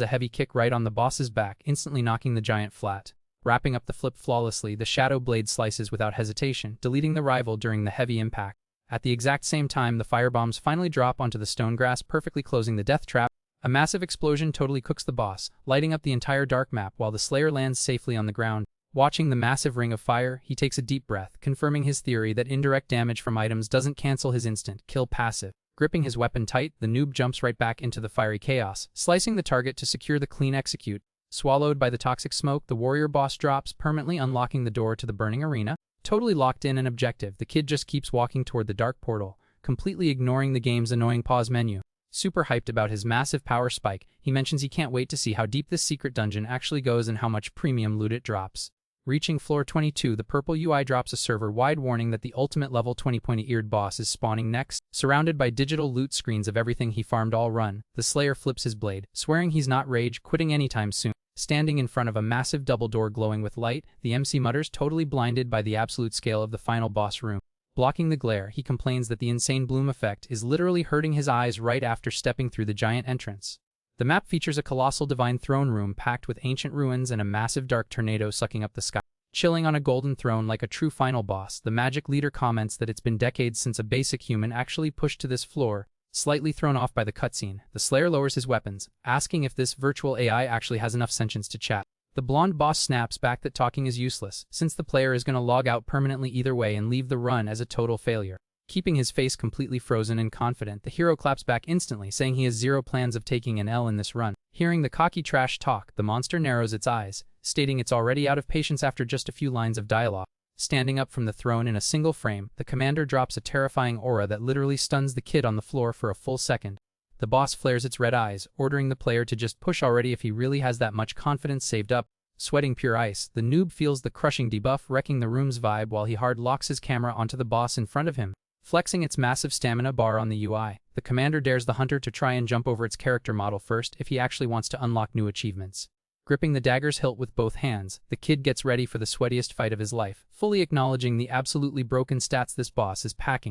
a heavy kick right on the boss's back, instantly knocking the giant flat. Wrapping up the flip flawlessly, the shadow blade slices without hesitation, deleting the rival during the heavy impact. At the exact same time, the firebombs finally drop onto the stone grass, perfectly closing the death trap. A massive explosion totally cooks the boss, lighting up the entire dark map while the Slayer lands safely on the ground. Watching the massive ring of fire, he takes a deep breath, confirming his theory that indirect damage from items doesn't cancel his instant kill passive. Gripping his weapon tight, the noob jumps right back into the fiery chaos, slicing the target to secure the clean execute. Swallowed by the toxic smoke, the warrior boss drops, permanently unlocking the door to the burning arena. Totally locked in and objective, the kid just keeps walking toward the dark portal, completely ignoring the game's annoying pause menu. Super hyped about his massive power spike, he mentions he can't wait to see how deep this secret dungeon actually goes and how much premium loot it drops. Reaching floor 22, the purple UI drops a server-wide warning that the ultimate level 20 pointy-eared boss is spawning next. Surrounded by digital loot screens of everything he farmed all run, the Slayer flips his blade, swearing he's not rage quitting anytime soon. Standing in front of a massive double door glowing with light, the MC mutters, totally blinded by the absolute scale of the final boss room. Blocking the glare, he complains that the insane bloom effect is literally hurting his eyes right after stepping through the giant entrance. The map features a colossal divine throne room packed with ancient ruins and a massive dark tornado sucking up the sky. Chilling on a golden throne like a true final boss, the magic leader comments that it's been decades since a basic human actually pushed to this floor. Slightly thrown off by the cutscene, the Slayer lowers his weapons, asking if this virtual AI actually has enough sentience to chat. The blonde boss snaps back that talking is useless, since the player is going to log out permanently either way and leave the run as a total failure. Keeping his face completely frozen and confident, the hero claps back instantly, saying he has zero plans of taking an L in this run. Hearing the cocky trash talk, the monster narrows its eyes, stating it's already out of patience after just a few lines of dialogue. Standing up from the throne in a single frame, the commander drops a terrifying aura that literally stuns the kid on the floor for a full second. The boss flares its red eyes, ordering the player to just push already if he really has that much confidence saved up. Sweating pure ice, the noob feels the crushing debuff wrecking the room's vibe while he hard locks his camera onto the boss in front of him. Flexing its massive stamina bar on the UI, the commander dares the hunter to try and jump over its character model first if he actually wants to unlock new achievements. Gripping the dagger's hilt with both hands, the kid gets ready for the sweatiest fight of his life, fully acknowledging the absolutely broken stats this boss is packing.